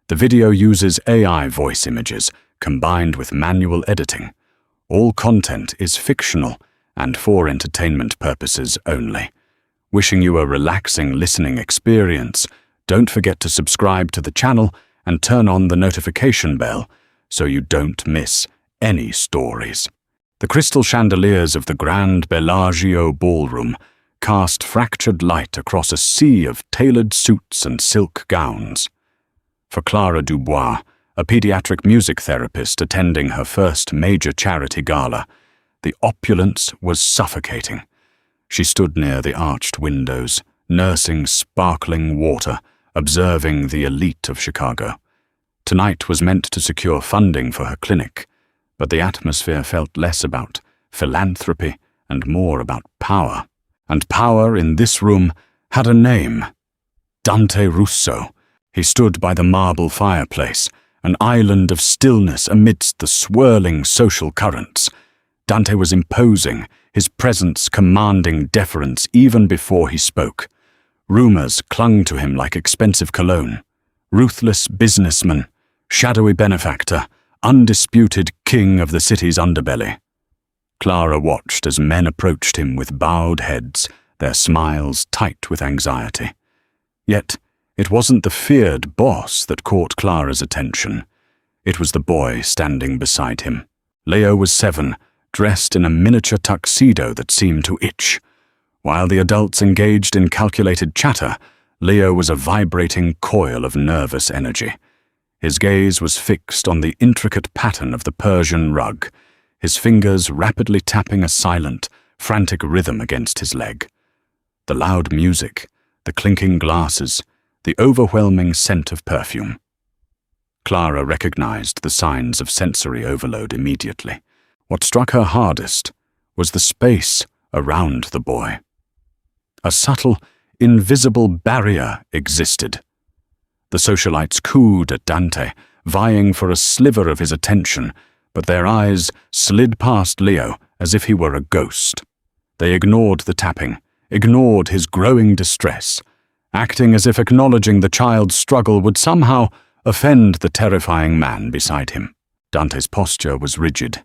The video uses AI voice images combined with manual editing. All content is fictional and for entertainment purposes only. Wishing you a relaxing listening experience, don't forget to subscribe to the channel and turn on the notification bell so you don't miss any stories. The crystal chandeliers of the Grand Bellagio ballroom cast fractured light across a sea of tailored suits and silk gowns. For Clara Dubois, a pediatric music therapist attending her first major charity gala, the opulence was suffocating. She stood near the arched windows, nursing sparkling water, observing the elite of Chicago. Tonight was meant to secure funding for her clinic, but the atmosphere felt less about philanthropy and more about power. And power in this room had a name: Dante Russo. He stood by the marble fireplace, an island of stillness amidst the swirling social currents. Dante was imposing, his presence commanding deference even before he spoke. Rumors clung to him like expensive cologne. Ruthless businessman, shadowy benefactor, undisputed king of the city's underbelly. Clara watched as men approached him with bowed heads, their smiles tight with anxiety. Yet, it wasn't the feared boss that caught Clara's attention. It was the boy standing beside him. Leo was 7, dressed in a miniature tuxedo that seemed to itch. While the adults engaged in calculated chatter, Leo was a vibrating coil of nervous energy. His gaze was fixed on the intricate pattern of the Persian rug, his fingers rapidly tapping a silent, frantic rhythm against his leg. The loud music, the clinking glasses, the overwhelming scent of perfume. Clara recognized the signs of sensory overload immediately. What struck her hardest was the space around the boy. A subtle, invisible barrier existed. The socialites cooed at Dante, vying for a sliver of his attention, but their eyes slid past Leo as if he were a ghost. They ignored the tapping, ignored his growing distress, acting as if acknowledging the child's struggle would somehow offend the terrifying man beside him. Dante's posture was rigid.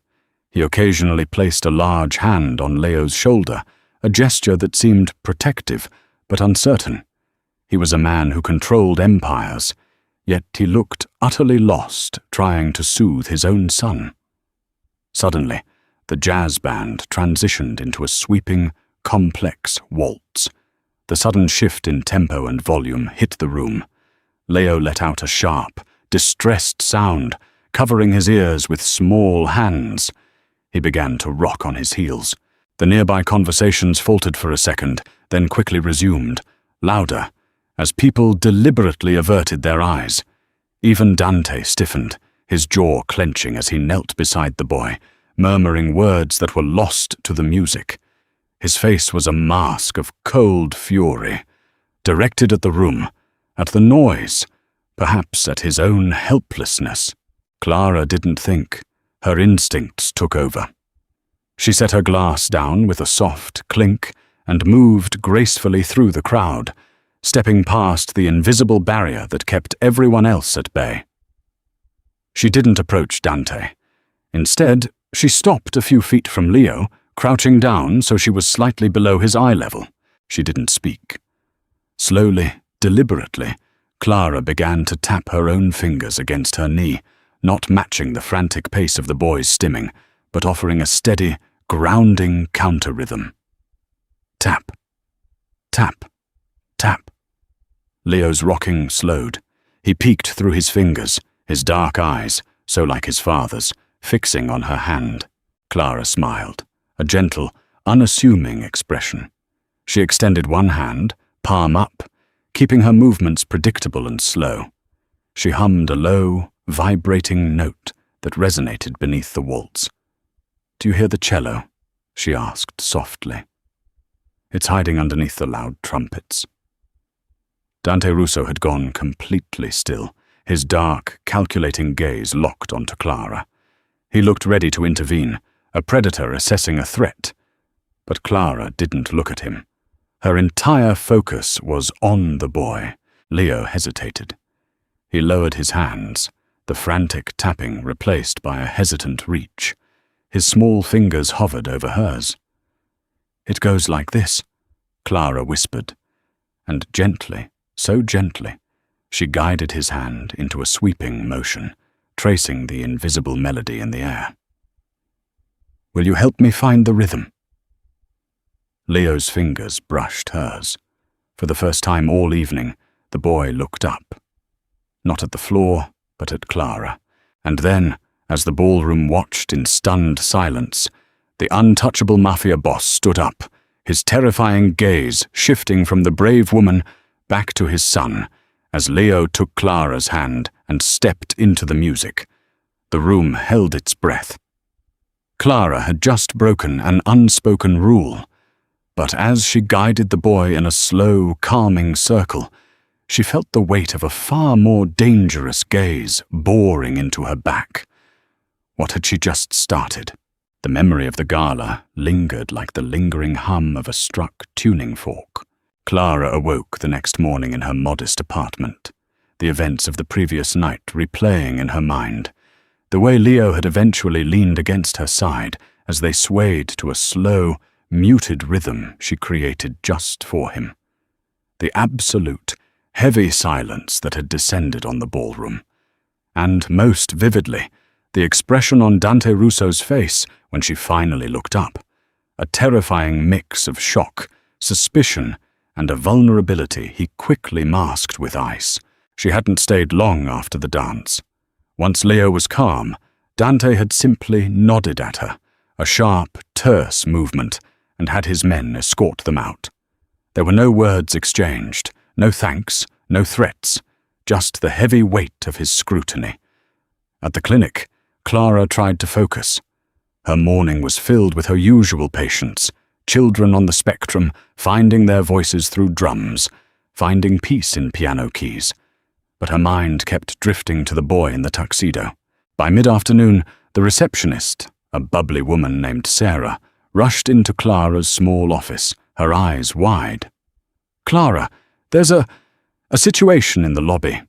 He occasionally placed a large hand on Leo's shoulder, a gesture that seemed protective but uncertain. He was a man who controlled empires, yet he looked utterly lost trying to soothe his own son. Suddenly, the jazz band transitioned into a sweeping, complex waltz. The sudden shift in tempo and volume hit the room. Leo let out a sharp, distressed sound, covering his ears with small hands. He began to rock on his heels. The nearby conversations faltered for a second, then quickly resumed, louder, as people deliberately averted their eyes. Even Dante stiffened, his jaw clenching as he knelt beside the boy, murmuring words that were lost to the music. His face was a mask of cold fury, directed at the room, at the noise, perhaps at his own helplessness. Clara didn't think. Her instincts took over. She set her glass down with a soft clink and moved gracefully through the crowd, stepping past the invisible barrier that kept everyone else at bay. She didn't approach Dante. Instead, she stopped a few feet from Leo, crouching down so she was slightly below his eye level. She didn't speak. Slowly, deliberately, Clara began to tap her own fingers against her knee, not matching the frantic pace of the boy's stimming, but offering a steady, grounding counter-rhythm. Tap, tap, tap. Leo's rocking slowed. He peeked through his fingers, his dark eyes, so like his father's, fixing on her hand. Clara smiled, a gentle, unassuming expression. She extended one hand, palm up, keeping her movements predictable and slow. She hummed a low, vibrating note that resonated beneath the waltz. "Do you hear the cello?" she asked softly. "It's hiding underneath the loud trumpets." Dante Russo had gone completely still, his dark, calculating gaze locked onto Clara. He looked ready to intervene, a predator assessing a threat. But Clara didn't look at him. Her entire focus was on the boy. Leo hesitated. He lowered his hands, the frantic tapping replaced by a hesitant reach. His small fingers hovered over hers. "It goes like this," Clara whispered, and gently, so gently, she guided his hand into a sweeping motion, tracing the invisible melody in the air. "Will you help me find the rhythm?" Leo's fingers brushed hers. For the first time all evening, the boy looked up. Not at the floor, but at Clara. And then, as the ballroom watched in stunned silence, the untouchable Mafia boss stood up, his terrifying gaze shifting from the brave woman back to his son, as Leo took Clara's hand and stepped into the music. The room held its breath. Clara had just broken an unspoken rule, but as she guided the boy in a slow, calming circle, she felt the weight of a far more dangerous gaze boring into her back. What had she just started? The memory of the gala lingered like the lingering hum of a struck tuning fork. Clara awoke the next morning in her modest apartment, the events of the previous night replaying in her mind, the way Leo had eventually leaned against her side as they swayed to a slow, muted rhythm she created just for him. The absolute, heavy silence that had descended on the ballroom. And most vividly, the expression on Dante Russo's face when she finally looked up, a terrifying mix of shock, suspicion, and a vulnerability he quickly masked with ice. She hadn't stayed long after the dance. Once Leo was calm, Dante had simply nodded at her, a sharp, terse movement, and had his men escort them out. There were no words exchanged, no thanks, no threats, just the heavy weight of his scrutiny. At the clinic, Clara tried to focus. Her morning was filled with her usual patients, children on the spectrum, finding their voices through drums, finding peace in piano keys. But her mind kept drifting to the boy in the tuxedo. By mid-afternoon, the receptionist, a bubbly woman named Sarah, rushed into Clara's small office, her eyes wide. "Clara, there's a situation in the lobby."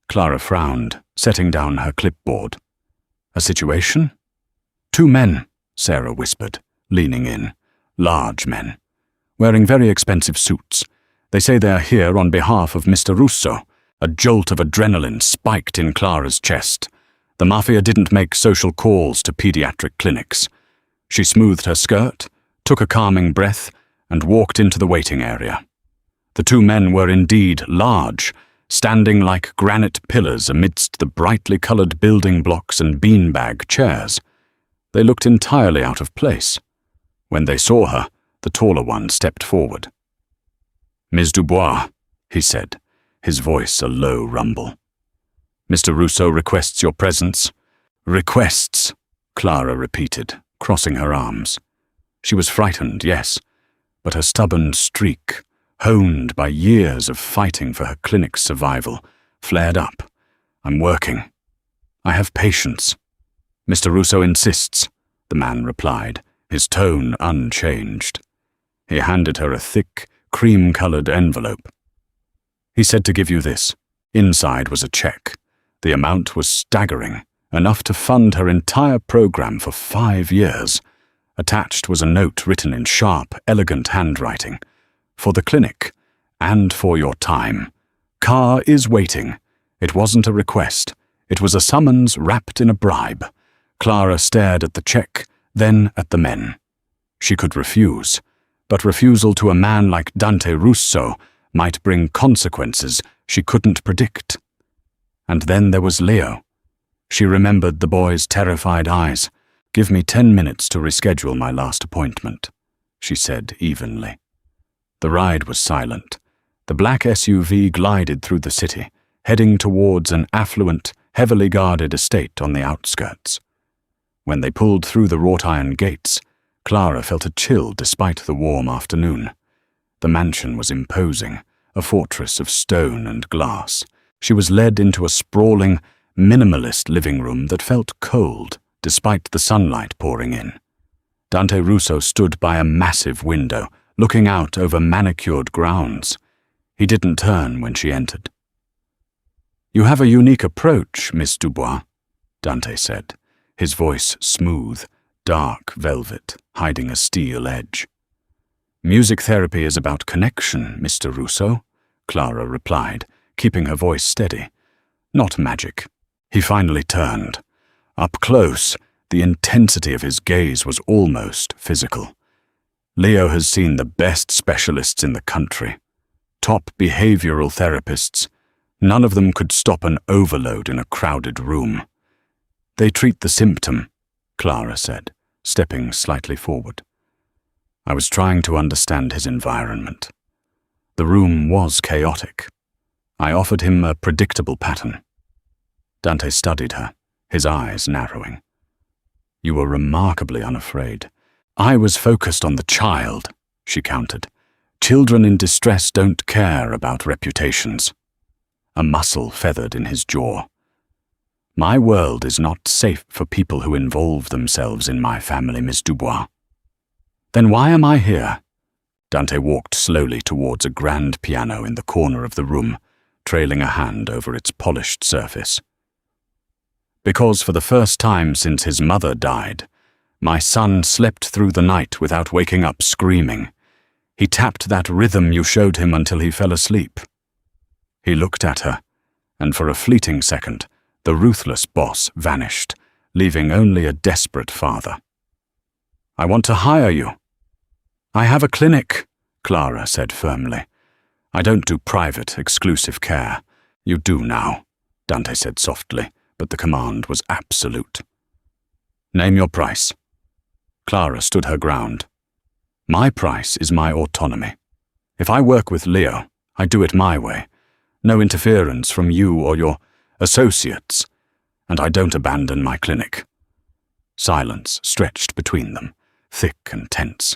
Clara frowned, setting down her clipboard. "A situation?" "Two men," Sarah whispered, leaning in. "Large men. Wearing very expensive suits. They say they are here on behalf of Mr. Russo." A jolt of adrenaline spiked in Clara's chest. The Mafia didn't make social calls to pediatric clinics. She smoothed her skirt, took a calming breath, and walked into the waiting area. The two men were indeed large, standing like granite pillars amidst the brightly colored building blocks and beanbag chairs. They looked entirely out of place. When they saw her, the taller one stepped forward. "Ms. Dubois," he said, his voice a low rumble. "Mr. Russo requests your presence." "Requests," Clara repeated, crossing her arms. She was frightened, yes, but her stubborn streak, honed by years of fighting for her clinic's survival, flared up. "I'm working. I have patience." "Mr. Russo insists," the man replied, his tone unchanged. He handed her a thick, cream-colored envelope. "He said to give you this." Inside was a check. The amount was staggering, enough to fund her entire program for 5 years. Attached was a note written in sharp, elegant handwriting. "For the clinic, and for your time. Car is waiting." It wasn't a request. It was a summons wrapped in a bribe. Clara stared at the check, then at the men. She could refuse, but refusal to a man like Dante Russo might bring consequences she couldn't predict. And then there was Leo. She remembered the boy's terrified eyes. "Give me 10 minutes to reschedule my last appointment," she said evenly. The ride was silent. The black SUV glided through the city, heading towards an affluent, heavily guarded estate on the outskirts. When they pulled through the wrought-iron gates, Clara felt a chill despite the warm afternoon. The mansion was imposing, a fortress of stone and glass. She was led into a sprawling, minimalist living room that felt cold despite the sunlight pouring in. Dante Russo stood by a massive window, looking out over manicured grounds. He didn't turn when she entered. "You have a unique approach, Miss Dubois," Dante said, his voice smooth, dark velvet, hiding a steel edge. "Music therapy is about connection, Mr. Russo," Clara replied, keeping her voice steady. "Not magic." He finally turned. Up close, the intensity of his gaze was almost physical. "Leo has seen the best specialists in the country. Top behavioral therapists. None of them could stop an overload in a crowded room. They treat the symptom," Clara said, stepping slightly forward. I was trying to understand his environment. The room was chaotic. I offered him a predictable pattern. Dante studied her, his eyes narrowing. "You were remarkably unafraid." "I was focused on the child," she countered. "Children in distress don't care about reputations." A muscle feathered in his jaw. "My world is not safe for people who involve themselves in my family, Miss Dubois." "Then why am I here?" Dante walked slowly towards a grand piano in the corner of the room, trailing a hand over its polished surface. "Because for the first time since his mother died, my son slept through the night without waking up screaming. He tapped that rhythm you showed him until he fell asleep." He looked at her, and for a fleeting second, the ruthless boss vanished, leaving only a desperate father. "I want to hire you." "I have a clinic," Clara said firmly. "I don't do private, exclusive care." "You do now," Dante said softly, but the command was absolute. "Name your price." Clara stood her ground. "My price is my autonomy. If I work with Leo, I do it my way. No interference from you or your associates, and I don't abandon my clinic." Silence stretched between them, thick and tense.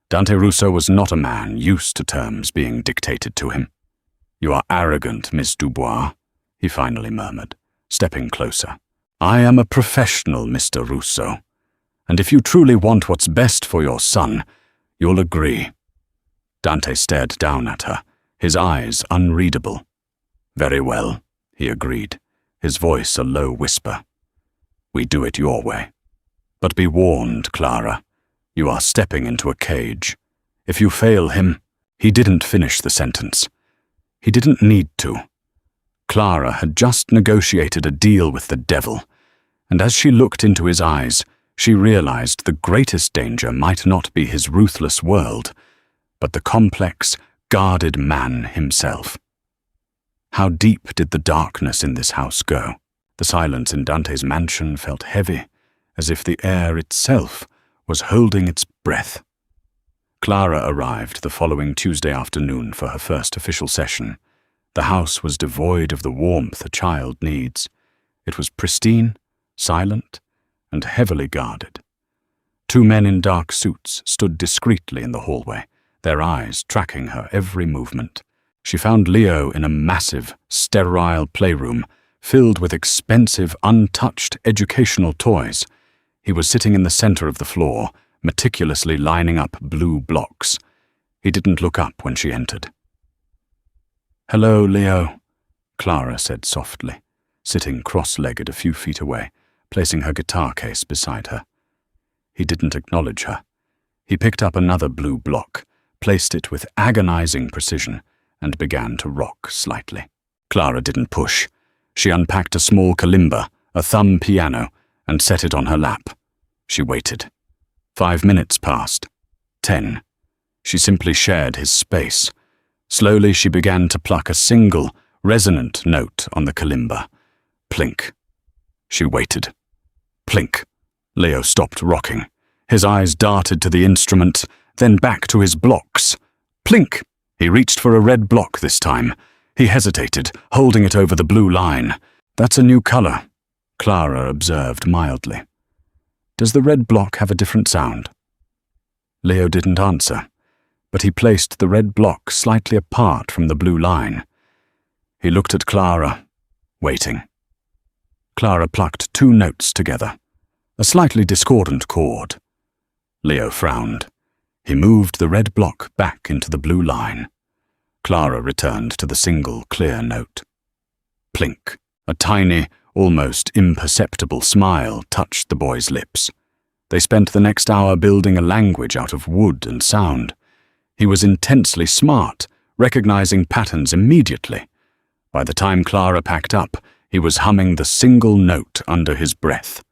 Dante Russo was not a man used to terms being dictated to him. "You are arrogant, Miss Dubois," he finally murmured, stepping closer. "I am a professional, Mr. Russo, and if you truly want what's best for your son, you'll agree." Dante stared down at her, his eyes unreadable. "Very well," he agreed, his voice a low whisper. "We do it your way. But be warned, Clara. You are stepping into a cage. If you fail him..." He didn't finish the sentence. He didn't need to. Clara had just negotiated a deal with the devil, and as she looked into his eyes, she realized the greatest danger might not be his ruthless world, but the complex, guarded man himself. How deep did the darkness in this house go? The silence in Dante's mansion felt heavy, as if the air itself was holding its breath. Clara arrived the following Tuesday afternoon for her first official session. The house was devoid of the warmth a child needs. It was pristine, silent, and heavily guarded. Two men in dark suits stood discreetly in the hallway, their eyes tracking her every movement. She found Leo in a massive, sterile playroom filled with expensive, untouched educational toys. He was sitting in the center of the floor, meticulously lining up blue blocks. He didn't look up when she entered. "Hello, Leo," Clara said softly, sitting cross-legged a few feet away, placing her guitar case beside her. He didn't acknowledge her. He picked up another blue block, placed it with agonizing precision, and began to rock slightly. Clara didn't push. She unpacked a small kalimba, a thumb piano, and set it on her lap. She waited. 5 minutes passed. 10. She simply shared his space. Slowly she began to pluck a single, resonant note on the kalimba. Plink. She waited. Plink. Leo stopped rocking. His eyes darted to the instrument, then back to his blocks. Plink! He reached for a red block this time. He hesitated, holding it over the blue line. "That's a new color," Clara observed mildly. "Does the red block have a different sound?" Leo didn't answer, but he placed the red block slightly apart from the blue line. He looked at Clara, waiting. Clara plucked 2 notes together, a slightly discordant chord. Leo frowned. He moved the red block back into the blue line. Clara returned to the single clear note. Plink. A tiny, almost imperceptible smile touched the boy's lips. They spent the next hour building a language out of wood and sound. He was intensely smart, recognizing patterns immediately. By the time Clara packed up, he was humming the single note under his breath.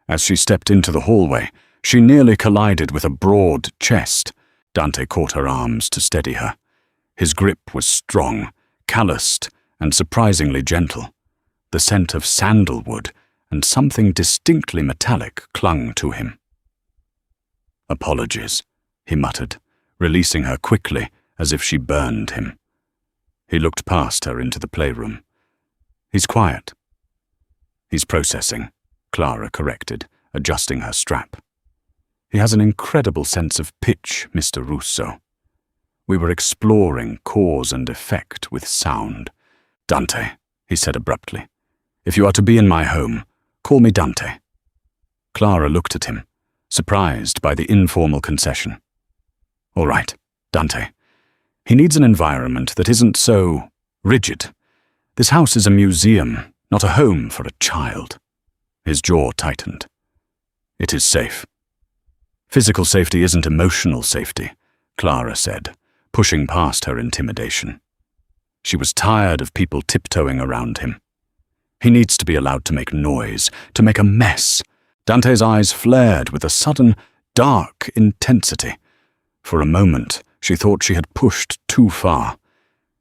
As she stepped into the hallway, she nearly collided with a broad chest. Dante caught her arms to steady her. His grip was strong, calloused, and surprisingly gentle. The scent of sandalwood and something distinctly metallic clung to him. "Apologies," he muttered, releasing her quickly as if she burned him. He looked past her into the playroom. "He's quiet." "He's processing," Clara corrected, adjusting her strap. "He has an incredible sense of pitch, Mr. Russo. We were exploring cause and effect with sound." "Dante," he said abruptly. "If you are to be in my home, call me Dante." Clara looked at him, surprised by the informal concession. "All right, Dante. He needs an environment that isn't so rigid. This house is a museum, not a home for a child." His jaw tightened. "It is safe." "Physical safety isn't emotional safety," Clara said, pushing past her intimidation. She was tired of people tiptoeing around him. "He needs to be allowed to make noise, to make a mess." Dante's eyes flared with a sudden, dark intensity. For a moment, she thought she had pushed too far.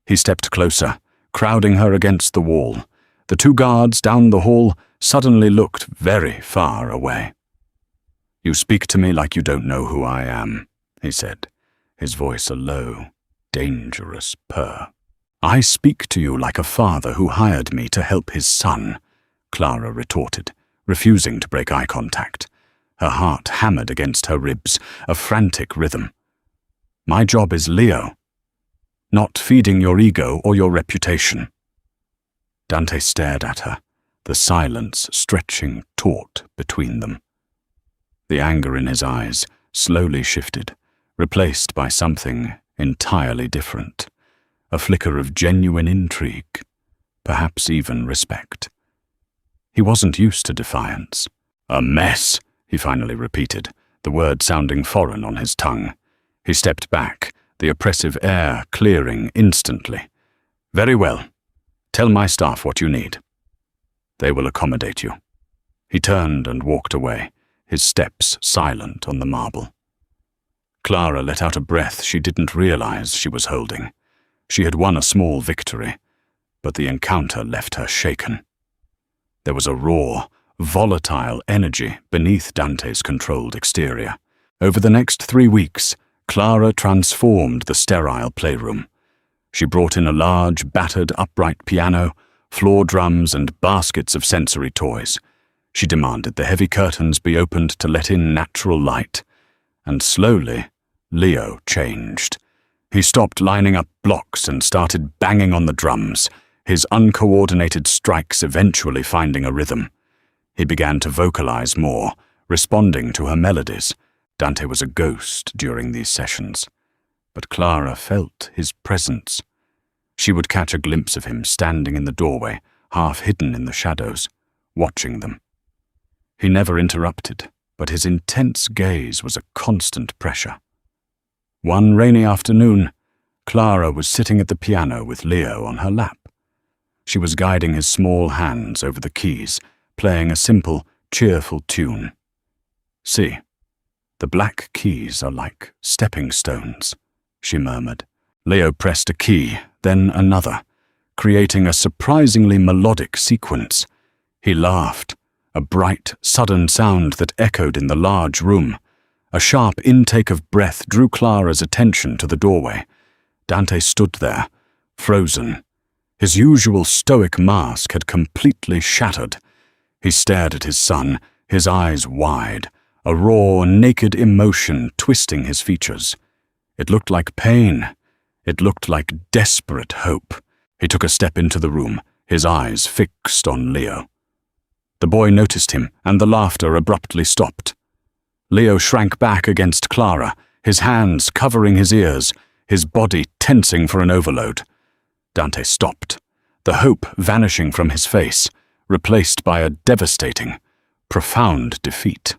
He stepped closer, crowding her against the wall. The two guards down the hall suddenly looked very far away. "You speak to me like you don't know who I am," he said, his voice a low, dangerous purr. "I speak to you like a father who hired me to help his son," Clara retorted, refusing to break eye contact. Her heart hammered against her ribs, a frantic rhythm. "My job is Leo, not feeding your ego or your reputation." Dante stared at her, the silence stretching taut between them. The anger in his eyes slowly shifted, replaced by something entirely different. A flicker of genuine intrigue, perhaps even respect. He wasn't used to defiance. "A mess," he finally repeated, the word sounding foreign on his tongue. He stepped back, the oppressive air clearing instantly. "Very well. Tell my staff what you need. They will accommodate you." He turned and walked away, his steps silent on the marble. Clara let out a breath she didn't realize she was holding. She had won a small victory, but the encounter left her shaken. There was a raw, volatile energy beneath Dante's controlled exterior. Over the next 3 weeks, Clara transformed the sterile playroom. She brought in a large, battered upright piano, floor drums, and baskets of sensory toys. She demanded the heavy curtains be opened to let in natural light. And slowly, Leo changed. He stopped lining up blocks and started banging on the drums, his uncoordinated strikes eventually finding a rhythm. He began to vocalize more, responding to her melodies. Dante was a ghost during these sessions, but Clara felt his presence. She would catch a glimpse of him standing in the doorway, half hidden in the shadows, watching them. He never interrupted, but his intense gaze was a constant pressure. One rainy afternoon, Clara was sitting at the piano with Leo on her lap. She was guiding his small hands over the keys, playing a simple, cheerful tune. "See, the black keys are like stepping stones," she murmured. Leo pressed a key, then another, creating a surprisingly melodic sequence. He laughed, a bright, sudden sound that echoed in the large room. A sharp intake of breath drew Clara's attention to the doorway. Dante stood there, frozen. His usual stoic mask had completely shattered. He stared at his son, his eyes wide, a raw, naked emotion twisting his features. It looked like pain. It looked like desperate hope. He took a step into the room, his eyes fixed on Leo. The boy noticed him, and the laughter abruptly stopped. Leo shrank back against Clara, his hands covering his ears, his body tensing for an overload. Dante stopped. the hope vanishing from his face, replaced by a devastating, profound defeat.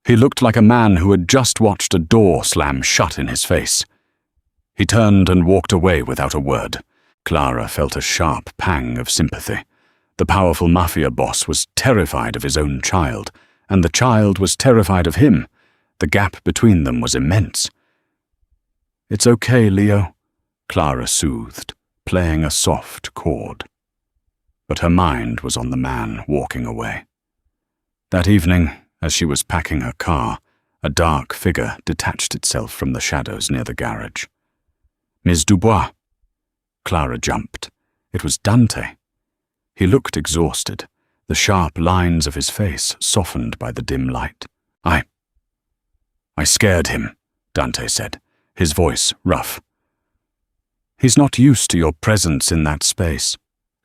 He looked like a man who had just watched a door slam shut in his face. He turned and walked away without a word. Clara felt a sharp pang of sympathy. The powerful Mafia boss was terrified of his own child, and the child was terrified of him. The gap between them was immense. "It's okay, Leo," Clara soothed, playing a soft chord. But her mind was on the man walking away. That evening, as she was packing her car, a dark figure detached itself from the shadows near the garage. "Ms. Dubois." Clara jumped. It was Dante. He looked exhausted, the sharp lines of his face softened by the dim light. I scared him," Dante said, his voice rough. "He's not used to your presence in that space,"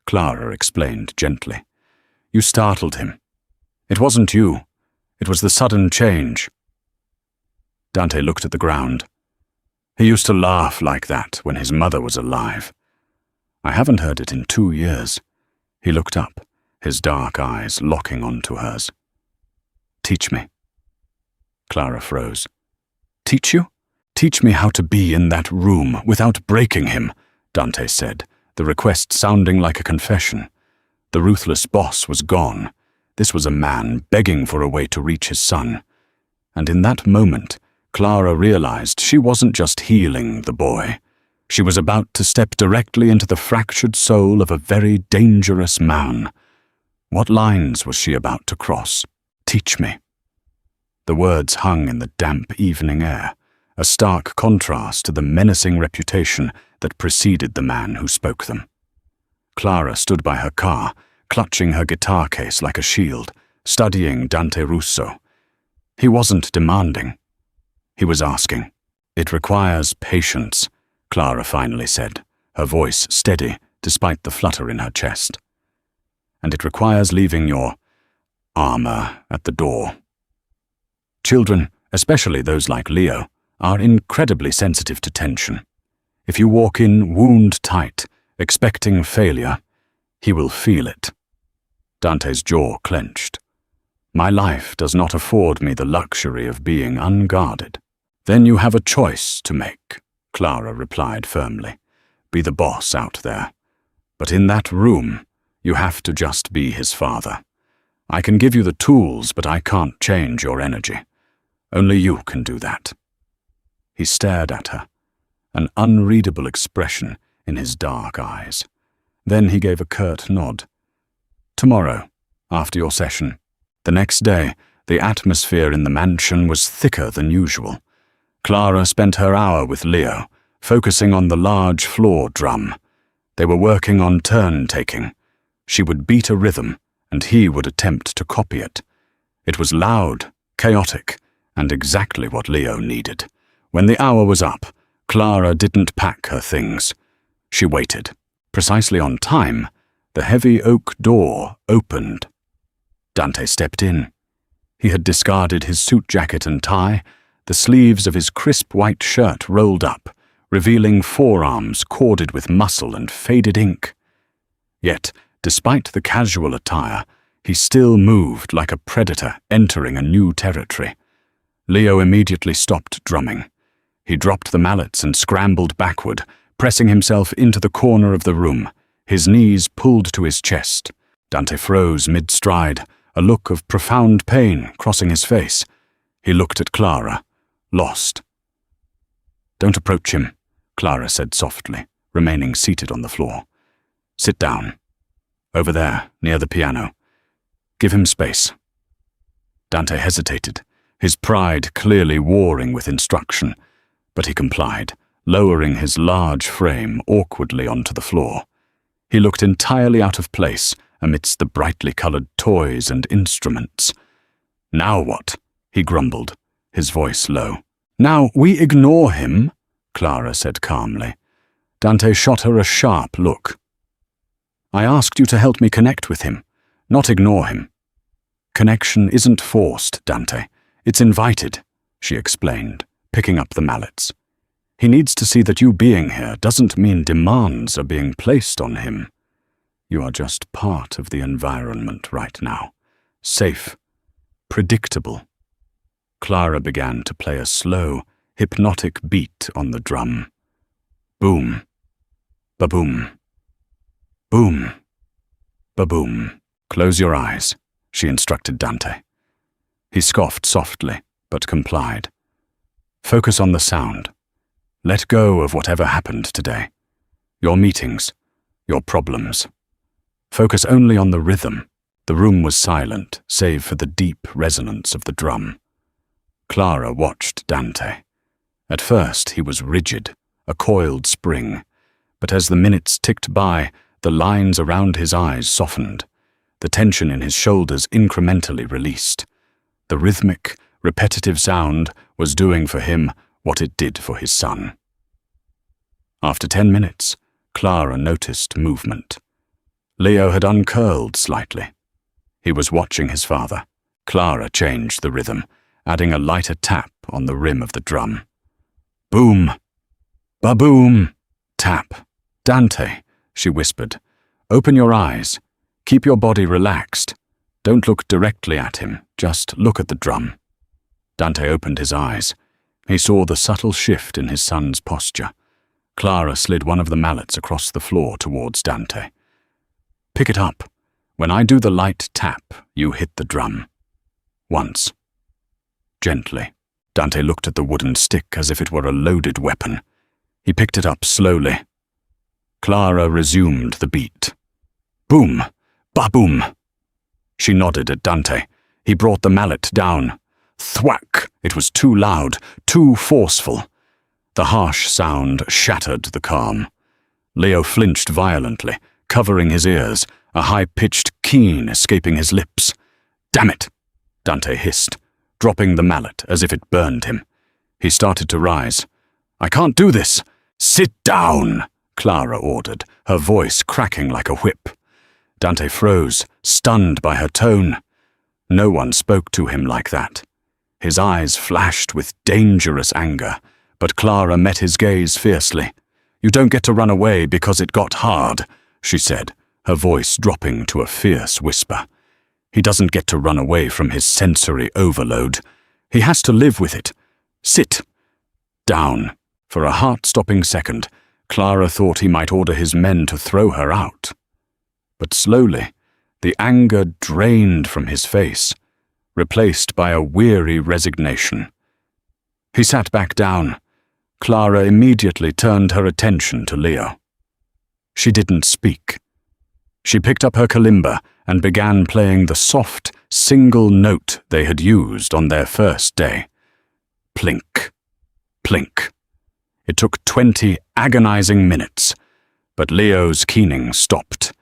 Clara explained gently. "You startled him. It wasn't you. It was the sudden change." Dante looked at the ground. He used to laugh like that when his mother was alive. I haven't heard it in 2 years. He looked up, his dark eyes locking onto hers. "Teach me." Clara froze. "Teach you?" "Teach me how to be in that room without breaking him," Dante said, the request sounding like a confession. The ruthless boss was gone. This was a man begging for a way to reach his son. And in that moment, Clara realized she wasn't just healing the boy. She was about to step directly into the fractured soul of a very dangerous man. What lines was she about to cross? "Teach me." The words hung in the damp evening air, a stark contrast to the menacing reputation that preceded the man who spoke them. Clara stood by her car, clutching her guitar case like a shield, studying Dante Russo. He wasn't demanding. He was asking. "It requires patience," Clara finally said, her voice steady despite the flutter in her chest. "And it requires leaving your armor at the door. Children, especially those like Leo, are incredibly sensitive to tension. If you walk in wound tight, expecting failure, he will feel it." Dante's jaw clenched. "My life does not afford me the luxury of being unguarded." "Then you have a choice to make," Clara replied firmly. "Be the boss out there. But in that room, you have to just be his father. I can give you the tools, but I can't change your energy. Only you can do that." He stared at her, an unreadable expression in his dark eyes. Then he gave a curt nod. "Tomorrow, after your session." The next day, the atmosphere in the mansion was thicker than usual. Clara spent her hour with Leo, focusing on the large floor drum. They were working on turn-taking. She would beat a rhythm, and he would attempt to copy it. It was loud, chaotic, and exactly what Leo needed. When the hour was up, Clara didn't pack her things. She waited. Precisely on time, the heavy oak door opened. Dante stepped in. He had discarded his suit jacket and tie, the sleeves of his crisp white shirt rolled up, revealing forearms corded with muscle and faded ink. Yet, despite the casual attire, he still moved like a predator entering a new territory. Leo immediately stopped drumming. He dropped the mallets and scrambled backward, pressing himself into the corner of the room, his knees pulled to his chest. Dante froze mid-stride, a look of profound pain crossing his face. He looked at Clara, lost. "Don't approach him," Clara said softly, remaining seated on the floor. "Sit down. Over there, near the piano. Give him space." Dante hesitated, his pride clearly warring with instruction, but he complied, lowering his large frame awkwardly onto the floor. He looked entirely out of place amidst the brightly colored toys and instruments. "Now what?" he grumbled, his voice low. "Now we ignore him," Clara said calmly. Dante shot her a sharp look. "I asked you to help me connect with him, not ignore him." "Connection isn't forced, Dante. It's invited," she explained, picking up the mallets. "He needs to see that you being here doesn't mean demands are being placed on him." You are just part of the environment right now. Safe. Predictable. Clara began to play a slow, hypnotic beat on the drum. Boom. Ba-boom. Boom. Ba-boom. Close your eyes, she instructed Dante. He scoffed softly, but complied. Focus on the sound. Let go of whatever happened today. Your meetings, your problems. Focus only on the rhythm. The room was silent, save for the deep resonance of the drum. Clara watched Dante. At first, he was rigid, a coiled spring, but as the minutes ticked by, the lines around his eyes softened. The tension in his shoulders incrementally released. The rhythmic, repetitive sound was doing for him what it did for his son. After 10 minutes, Clara noticed movement. Leo had uncurled slightly. He was watching his father. Clara changed the rhythm, adding a lighter tap on the rim of the drum. Boom! Ba-boom! Tap. Dante, she whispered. Open your eyes. Keep your body relaxed. Don't look directly at him, just look at the drum. Dante opened his eyes. He saw the subtle shift in his son's posture. Clara slid one of the mallets across the floor towards Dante. Pick it up. When I do the light tap, you hit the drum. Once. Gently. Dante looked at the wooden stick as if it were a loaded weapon. He picked it up slowly. Clara resumed the beat. Boom! Ba-boom! She nodded at Dante. He brought the mallet down. Thwack! It was too loud, too forceful. The harsh sound shattered the calm. Leo flinched violently, covering his ears, a high-pitched keen escaping his lips. Damn it! Dante hissed, dropping the mallet as if it burned him. He started to rise. I can't do this! Sit down! Clara ordered, her voice cracking like a whip. Dante froze, stunned by her tone. No one spoke to him like that. His eyes flashed with dangerous anger, but Clara met his gaze fiercely. You don't get to run away because it got hard, she said, her voice dropping to a fierce whisper. He doesn't get to run away from his sensory overload. He has to live with it. Sit. Down. For a heart-stopping second, Clara thought he might order his men to throw her out. But slowly, the anger drained from his face, replaced by a weary resignation. He sat back down. Clara immediately turned her attention to Leo. She didn't speak. She picked up her kalimba and began playing the soft, single note they had used on their first day. Plink, plink. It took 20 agonizing minutes, but Leo's keening stopped.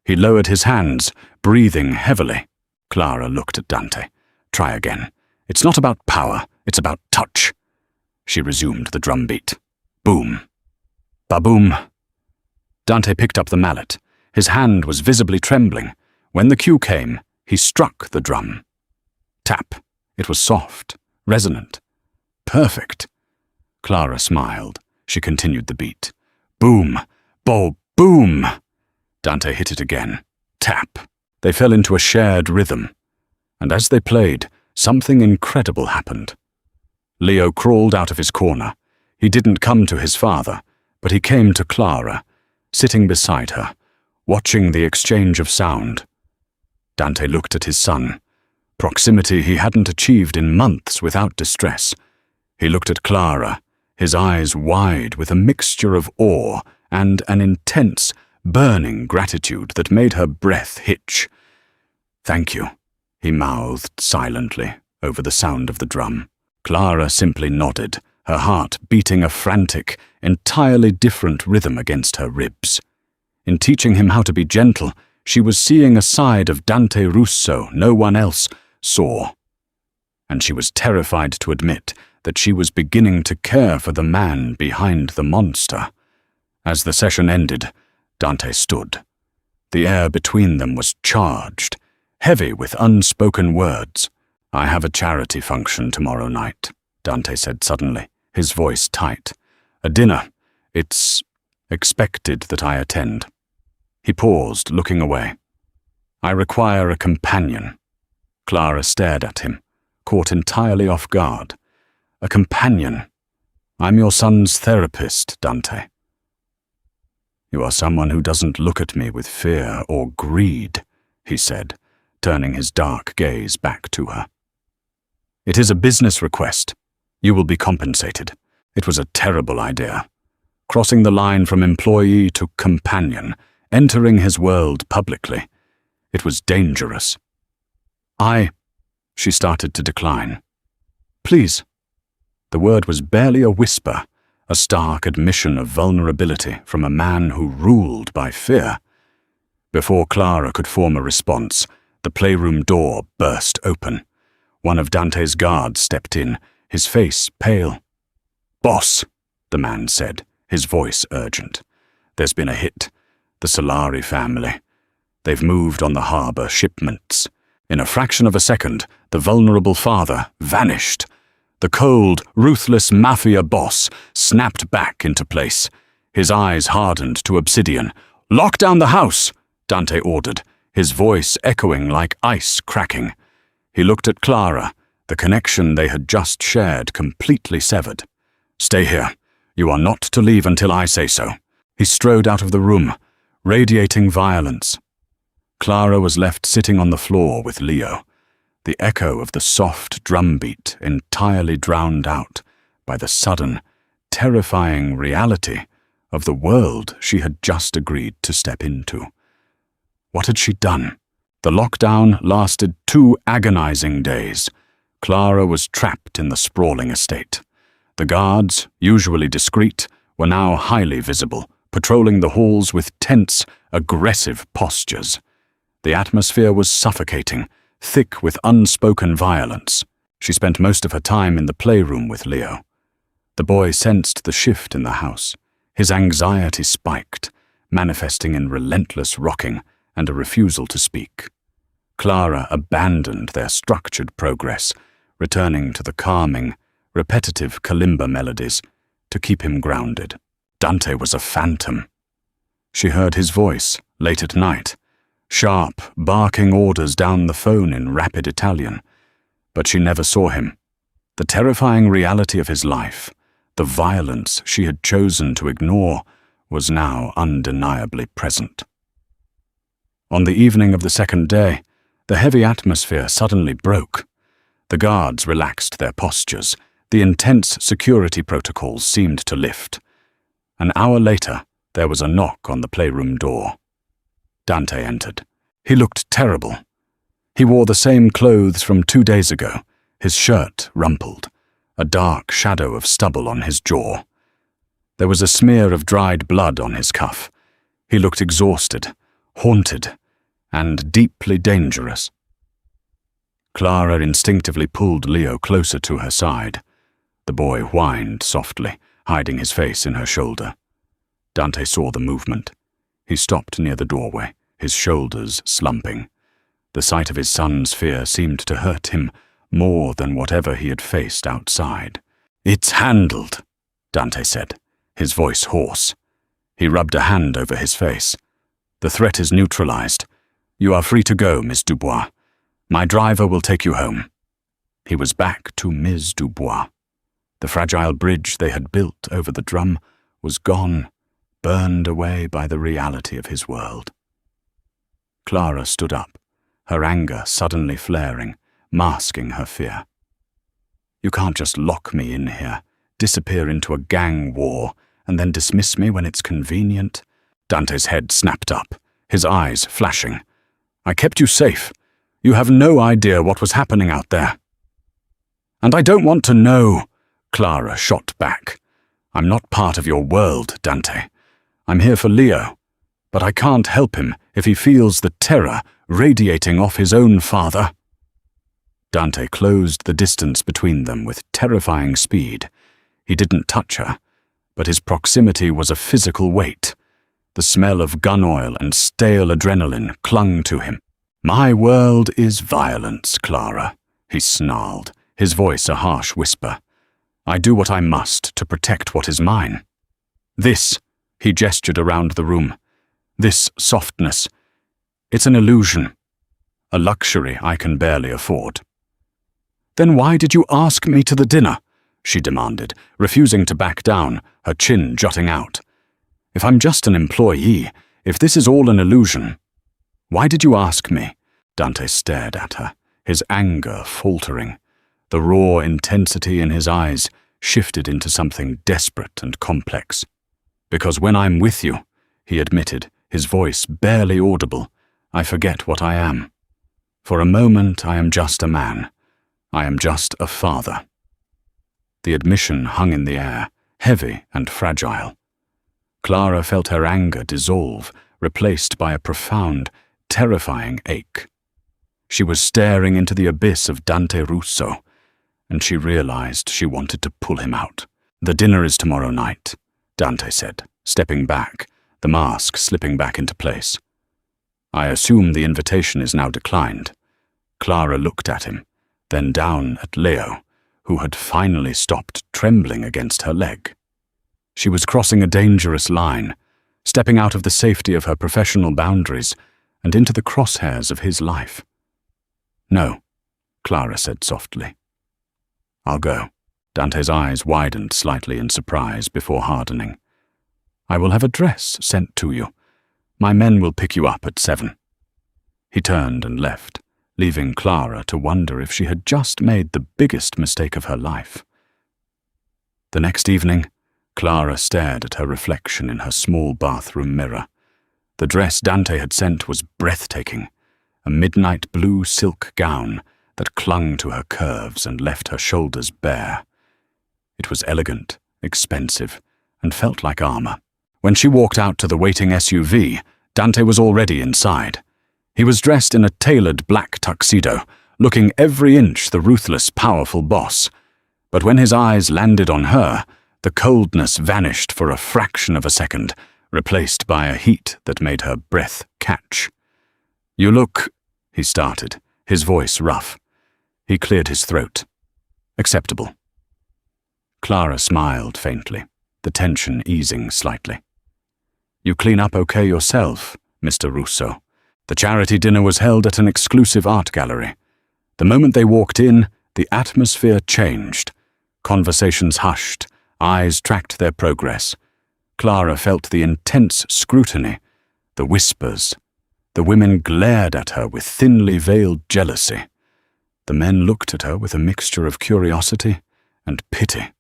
He lowered his hands, breathing heavily. Clara looked at Dante. Try again. It's not about power, it's about touch. She resumed the drumbeat. Boom. Ba-boom. Dante picked up the mallet. His hand was visibly trembling. When the cue came, he struck the drum. Tap. It was soft, resonant. Perfect. Clara smiled. She continued the beat. Boom. Bo, boom. Dante hit it again. Tap. They fell into a shared rhythm. And as they played, something incredible happened. Leo crawled out of his corner. He didn't come to his father, but he came to Clara, sitting beside her, watching the exchange of sound. Dante looked at his son, proximity he hadn't achieved in months without distress. He looked at Clara, his eyes wide with a mixture of awe and an intense, burning gratitude that made her breath hitch. Thank you, he mouthed silently over the sound of the drum. Clara simply nodded, her heart beating a frantic, entirely different rhythm against her ribs. In teaching him how to be gentle, she was seeing a side of Dante Russo no one else saw. And she was terrified to admit that she was beginning to care for the man behind the monster. As the session ended, Dante stood. The air between them was charged, heavy with unspoken words. I have a charity function tomorrow night, Dante said suddenly, his voice tight. A dinner. It's expected that I attend. He paused, looking away. I require a companion. Clara stared at him, caught entirely off guard. A companion. I'm your son's therapist, Dante. You are someone who doesn't look at me with fear or greed, he said, turning his dark gaze back to her. It is a business request. You will be compensated. It was a terrible idea. Crossing the line from employee to companion, entering his world publicly. It was dangerous. She started to decline. Please. The word was barely a whisper, a stark admission of vulnerability from a man who ruled by fear. Before Clara could form a response, the playroom door burst open. One of Dante's guards stepped in, his face pale. Boss, the man said, his voice urgent. There's been a hit. The Solari family. They've moved on the harbor shipments. In a fraction of a second, the vulnerable father vanished. The cold, ruthless Mafia boss snapped back into place. His eyes hardened to obsidian. Lock down the house, Dante ordered, his voice echoing like ice cracking. He looked at Clara, the connection they had just shared completely severed. Stay here. You are not to leave until I say so. He strode out of the room, radiating violence. Clara was left sitting on the floor with Leo, the echo of the soft drumbeat entirely drowned out by the sudden, terrifying reality of the world she had just agreed to step into. What had she done? The lockdown lasted 2 agonizing days. Clara was trapped in the sprawling estate. The guards, usually discreet, were now highly visible, patrolling the halls with tense, aggressive postures. The atmosphere was suffocating, thick with unspoken violence. She spent most of her time in the playroom with Leo. The boy sensed the shift in the house. His anxiety spiked, manifesting in relentless rocking and a refusal to speak. Clara abandoned their structured progress, returning to the calming, repetitive kalimba melodies to keep him grounded. Dante was a phantom. She heard his voice, late at night, sharp, barking orders down the phone in rapid Italian, but she never saw him. The terrifying reality of his life, the violence she had chosen to ignore, was now undeniably present. On the evening of the second day, the heavy atmosphere suddenly broke. The guards relaxed their postures. The intense security protocols seemed to lift. An hour later, there was a knock on the playroom door. Dante entered. He looked terrible. He wore the same clothes from 2 days ago, his shirt rumpled, a dark shadow of stubble on his jaw. There was a smear of dried blood on his cuff. He looked exhausted, haunted, and deeply dangerous. Clara instinctively pulled Leo closer to her side. The boy whined softly, hiding his face in her shoulder. Dante saw the movement. He stopped near the doorway, his shoulders slumping. The sight of his son's fear seemed to hurt him more than whatever he had faced outside. "It's handled," Dante said, his voice hoarse. He rubbed a hand over his face. "The threat is neutralized. You are free to go, Miss Dubois. My driver will take you home." He was back to Ms. Dubois. The fragile bridge they had built over the drum was gone, burned away by the reality of his world. Clara stood up, her anger suddenly flaring, masking her fear. "You can't just lock me in here, disappear into a gang war, and then dismiss me when it's convenient." Dante's head snapped up, his eyes flashing. "I kept you safe. You have no idea what was happening out there." "And I don't want to know," Clara shot back. "I'm not part of your world, Dante. I'm here for Leo, but I can't help him if he feels the terror radiating off his own father." Dante closed the distance between them with terrifying speed. He didn't touch her, but his proximity was a physical weight. The smell of gun oil and stale adrenaline clung to him. "My world is violence, Clara," he snarled, his voice a harsh whisper. "I do what I must to protect what is mine. This," he gestured around the room, This softness, it's an illusion, a luxury I can barely afford." "Then why did you ask me to the dinner?" she demanded, refusing to back down, her chin jutting out. "If I'm just an employee, if this is all an illusion, why did you ask me?" Dante stared at her, his anger faltering. The raw intensity in his eyes shifted into something desperate and complex. "Because when I'm with you," he admitted, his voice barely audible, "I forget what I am. For a moment I am just a man. I am just a father." The admission hung in the air, heavy and fragile. Clara felt her anger dissolve, replaced by a profound, terrifying ache. She was staring into the abyss of Dante Russo, and she realized she wanted to pull him out. "The dinner is tomorrow night," Dante said, stepping back, the mask slipping back into place. "I assume the invitation is now declined." Clara looked at him, then down at Leo, who had finally stopped trembling against her leg. She was crossing a dangerous line, stepping out of the safety of her professional boundaries and into the crosshairs of his life. "No," Clara said softly. "I'll go." Dante's eyes widened slightly in surprise before hardening. "I will have a dress sent to you. My men will pick you up at 7. He turned and left, leaving Clara to wonder if she had just made the biggest mistake of her life. The next evening, Clara stared at her reflection in her small bathroom mirror. The dress Dante had sent was breathtaking, a midnight blue silk gown that clung to her curves and left her shoulders bare. It was elegant, expensive, and felt like armor. When she walked out to the waiting SUV, Dante was already inside. He was dressed in a tailored black tuxedo, looking every inch the ruthless, powerful boss. But when his eyes landed on her, the coldness vanished for a fraction of a second, replaced by a heat that made her breath catch. "You look," he started, his voice rough. He cleared his throat. "Acceptable." Clara smiled faintly, the tension easing slightly. "You clean up okay yourself, Mr. Russo." The charity dinner was held at an exclusive art gallery. The moment they walked in, the atmosphere changed. Conversations hushed, eyes tracked their progress. Clara felt the intense scrutiny, the whispers. The women glared at her with thinly veiled jealousy. The men looked at her with a mixture of curiosity and pity.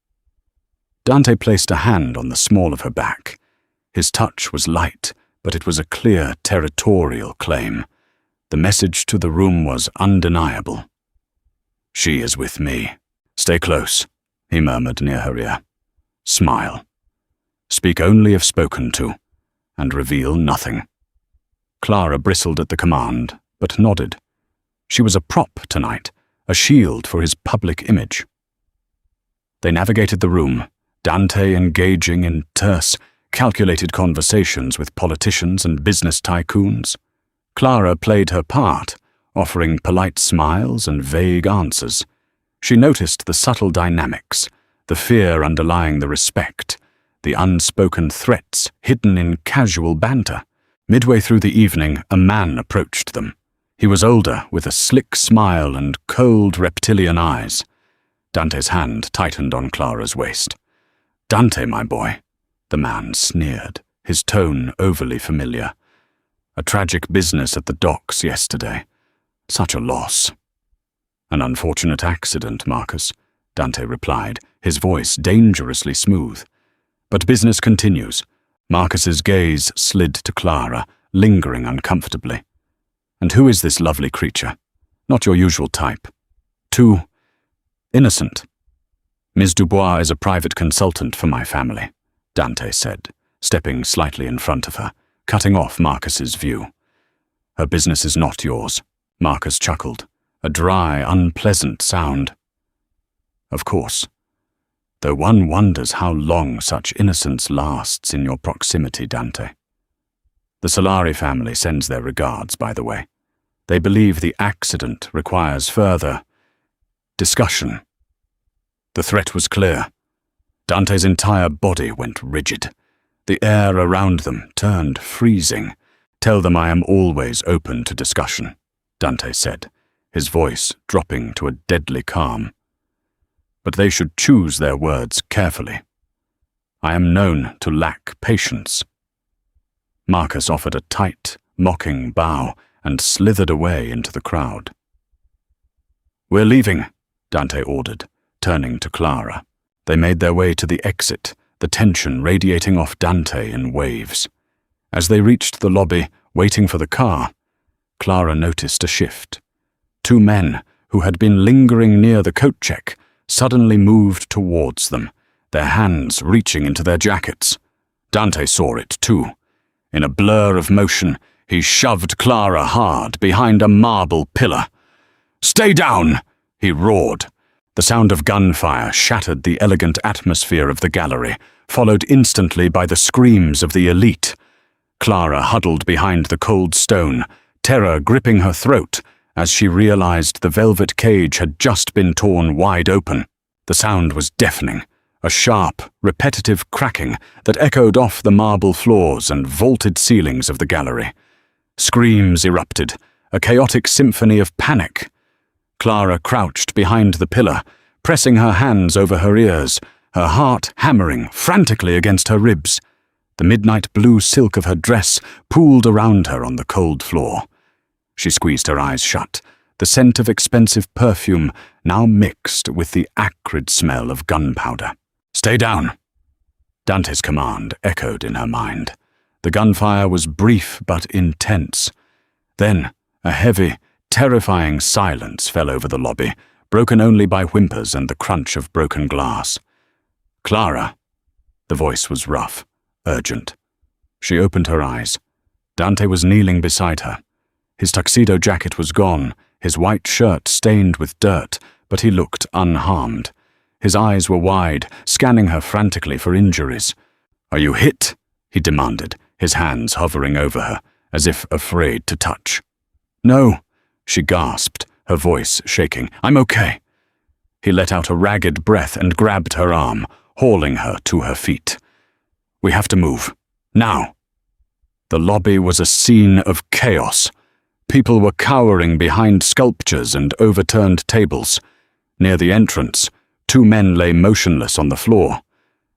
Dante placed a hand on the small of her back. His touch was light, but it was a clear territorial claim. The message to the room was undeniable. "She is with me. Stay close," he murmured near her ear. "Smile. Speak only if spoken to, and reveal nothing." Clara bristled at the command, but nodded. She was a prop tonight, a shield for his public image. They navigated the room, Dante engaging in terse, calculated conversations with politicians and business tycoons. Clara played her part, offering polite smiles and vague answers. She noticed the subtle dynamics, the fear underlying the respect, the unspoken threats hidden in casual banter. Midway through the evening, a man approached them. He was older, with a slick smile and cold reptilian eyes. Dante's hand tightened on Clara's waist. "Dante, my boy," the man sneered, his tone overly familiar. "A tragic business at the docks yesterday. Such a loss." "An unfortunate accident, Marcus," Dante replied, his voice dangerously smooth. "But business continues." Marcus's gaze slid to Clara, lingering uncomfortably. "And who is this lovely creature? Not your usual type. Too innocent." "Ms. Dubois is a private consultant for my family," Dante said, stepping slightly in front of her, cutting off Marcus's view. "Her business is not yours," Marcus chuckled, a dry, unpleasant sound. "Of course. Though one wonders how long such innocence lasts in your proximity, Dante. The Solari family sends their regards, by the way. They believe the accident requires further discussion." The threat was clear. Dante's entire body went rigid. The air around them turned freezing, Tell them I am always open to discussion, Dante said, his voice dropping to a deadly calm. But they should choose their words carefully. I am known to lack patience. Marcus offered a tight, mocking bow and slithered away into the crowd. We're leaving, Dante ordered, turning to Clara. They made their way to the exit, the tension radiating off Dante in waves. As they reached the lobby, waiting for the car, Clara noticed a shift. Two men, who had been lingering near the coat check, suddenly moved towards them, their hands reaching into their jackets. Dante saw it too. In a blur of motion, he shoved Clara hard behind a marble pillar. "Stay down!" he roared. The sound of gunfire shattered the elegant atmosphere of the gallery, followed instantly by the screams of the elite. Clara huddled behind the cold stone, terror gripping her throat as she realized the velvet cage had just been torn wide open. The sound was deafening, a sharp, repetitive cracking that echoed off the marble floors and vaulted ceilings of the gallery. Screams erupted, a chaotic symphony of panic. Clara crouched behind the pillar, pressing her hands over her ears, her heart hammering frantically against her ribs. The midnight blue silk of her dress pooled around her on the cold floor. She squeezed her eyes shut, the scent of expensive perfume now mixed with the acrid smell of gunpowder. "Stay down!" Dante's command echoed in her mind. The gunfire was brief but intense. Then, a heavy, terrifying silence fell over the lobby, broken only by whimpers and the crunch of broken glass. "Clara!" The voice was rough, urgent. She opened her eyes. Dante was kneeling beside her. His tuxedo jacket was gone, his white shirt stained with dirt, but he looked unharmed. His eyes were wide, scanning her frantically for injuries. "Are you hit?" he demanded, his hands hovering over her, as if afraid to touch. "No," she gasped, her voice shaking. "I'm okay." He let out a ragged breath and grabbed her arm, hauling her to her feet. "We have to move. Now." The lobby was a scene of chaos. People were cowering behind sculptures and overturned tables. Near the entrance, two men lay motionless on the floor.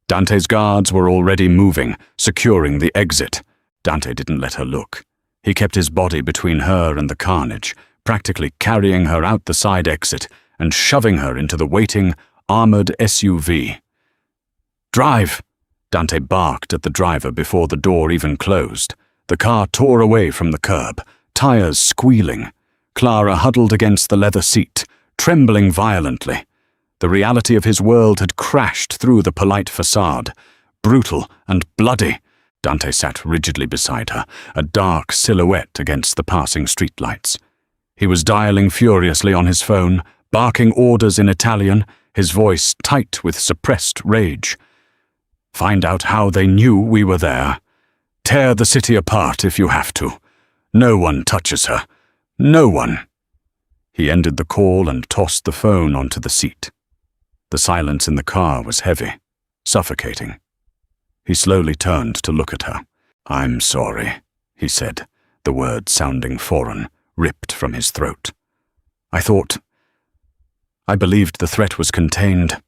Dante's guards were already moving, securing the exit. Dante didn't let her look. He kept his body between her and the carnage, practically carrying her out the side exit and shoving her into the waiting, armored SUV. "Drive!" Dante barked at the driver before the door even closed. The car tore away from the curb, tires squealing. Clara huddled against the leather seat, trembling violently. The reality of his world had crashed through the polite facade. Brutal and bloody, Dante sat rigidly beside her, a dark silhouette against the passing streetlights. He was dialing furiously on his phone, barking orders in Italian, his voice tight with suppressed rage. "Find out how they knew we were there. Tear the city apart if you have to. No one touches her. No one." He ended the call and tossed the phone onto the seat. The silence in the car was heavy, suffocating. He slowly turned to look at her. "I'm sorry," he said, the words sounding foreign, ripped from his throat. I believed the threat was contained.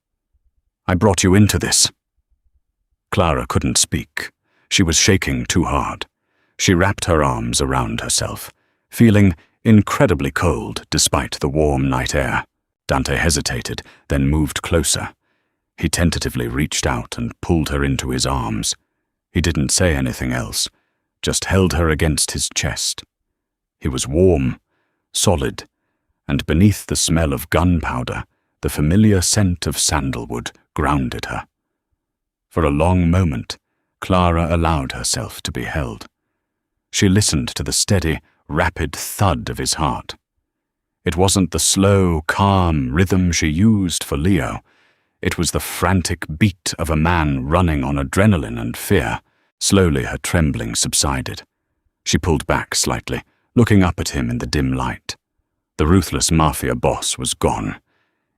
I brought you into this." Clara couldn't speak. She was shaking too hard. She wrapped her arms around herself, feeling incredibly cold despite the warm night air. Dante hesitated, then moved closer. He tentatively reached out and pulled her into his arms. He didn't say anything else, just held her against his chest. He was warm, solid, and beneath the smell of gunpowder, the familiar scent of sandalwood grounded her. For a long moment, Clara allowed herself to be held. She listened to the steady, rapid thud of his heart. It wasn't the slow, calm rhythm she used for Leo. It was the frantic beat of a man running on adrenaline and fear. Slowly her trembling subsided. She pulled back slightly, looking up at him in the dim light. The ruthless Mafia boss was gone.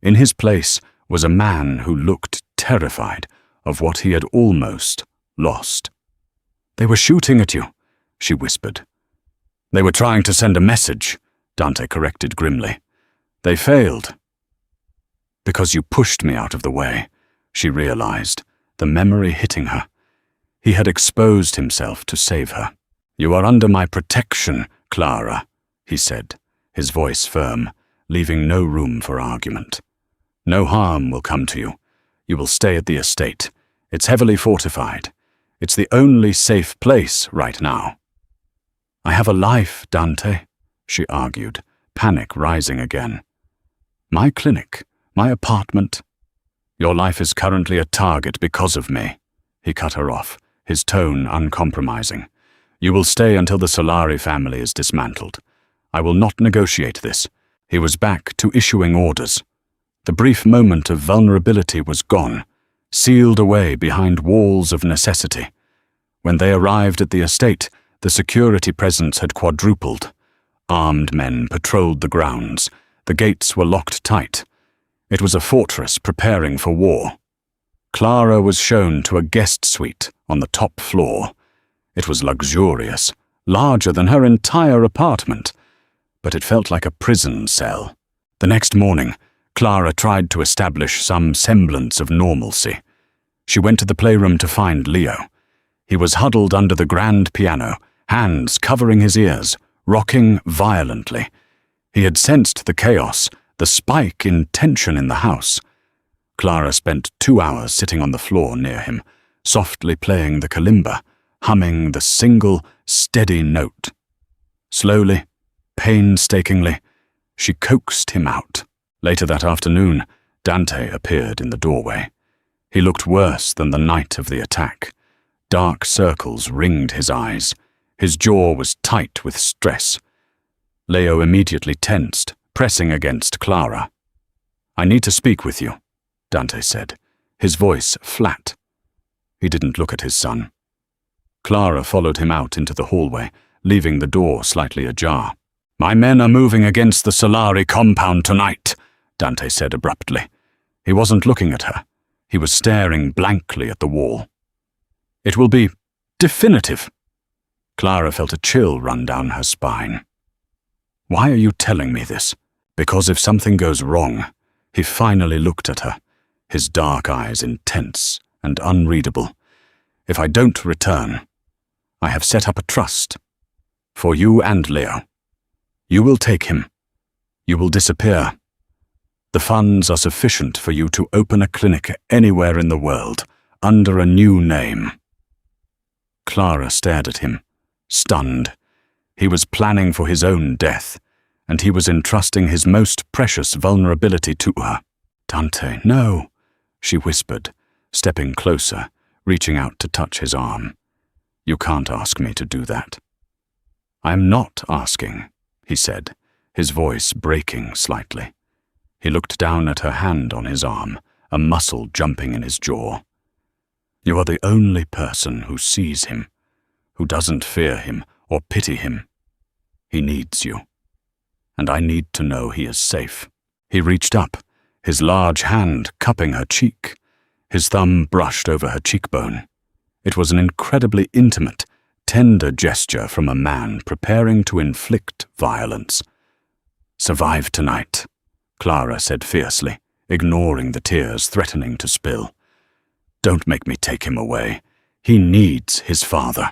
In his place was a man who looked terrified of what he had almost lost. "They were shooting at you," she whispered. They were trying to send a message, Dante corrected grimly. They failed. Because you pushed me out of the way, she realized, the memory hitting her. He had exposed himself to save her. You are under my protection, Clara, he said, his voice firm, leaving no room for argument. No harm will come to you. You will stay at the estate. It's heavily fortified. It's the only safe place right now. I have a life, Dante, she argued, panic rising again. My clinic, my apartment. Your life is currently a target because of me, he cut her off, his tone uncompromising. You will stay until the Solari family is dismantled. I will not negotiate this. He was back to issuing orders. The brief moment of vulnerability was gone, sealed away behind walls of necessity. When they arrived at the estate, the security presence had quadrupled. Armed men patrolled the grounds. The gates were locked tight. It was a fortress preparing for war. Clara was shown to a guest suite on the top floor. It was luxurious, larger than her entire apartment, but it felt like a prison cell. The next morning, Clara tried to establish some semblance of normalcy. She went to the playroom to find Leo. He was huddled under the grand piano, hands covering his ears, rocking violently. He had sensed the chaos, the spike in tension in the house. Clara spent 2 hours sitting on the floor near him, softly playing the kalimba, humming the single, steady note. Slowly, painstakingly, she coaxed him out. Later that afternoon, Dante appeared in the doorway. He looked worse than the night of the attack. Dark circles ringed his eyes. His jaw was tight with stress. Leo immediately tensed, pressing against Clara. I need to speak with you, Dante said, his voice flat. He didn't look at his son. Clara followed him out into the hallway, leaving the door slightly ajar. My men are moving against the Solari compound tonight, Dante said abruptly. He wasn't looking at her. He was staring blankly at the wall. It will be definitive. Clara felt a chill run down her spine. Why are you telling me this? Because if something goes wrong, he finally looked at her, his dark eyes intense and unreadable. If I don't return, I have set up a trust. For you and Leo. You will take him. You will disappear. The funds are sufficient for you to open a clinic anywhere in the world, under a new name. Clara stared at him, stunned. He was planning for his own death, and he was entrusting his most precious vulnerability to her. Dante, no, she whispered, stepping closer, reaching out to touch his arm. You can't ask me to do that. I'm not asking, he said, his voice breaking slightly. He looked down at her hand on his arm, a muscle jumping in his jaw. You are the only person who sees him, who doesn't fear him or pity him. He needs you. And I need to know he is safe. He reached up, his large hand cupping her cheek. His thumb brushed over her cheekbone. It was an incredibly intimate, tender gesture from a man preparing to inflict violence. Survive tonight, Clara said fiercely, ignoring the tears threatening to spill. Don't make me take him away. He needs his father.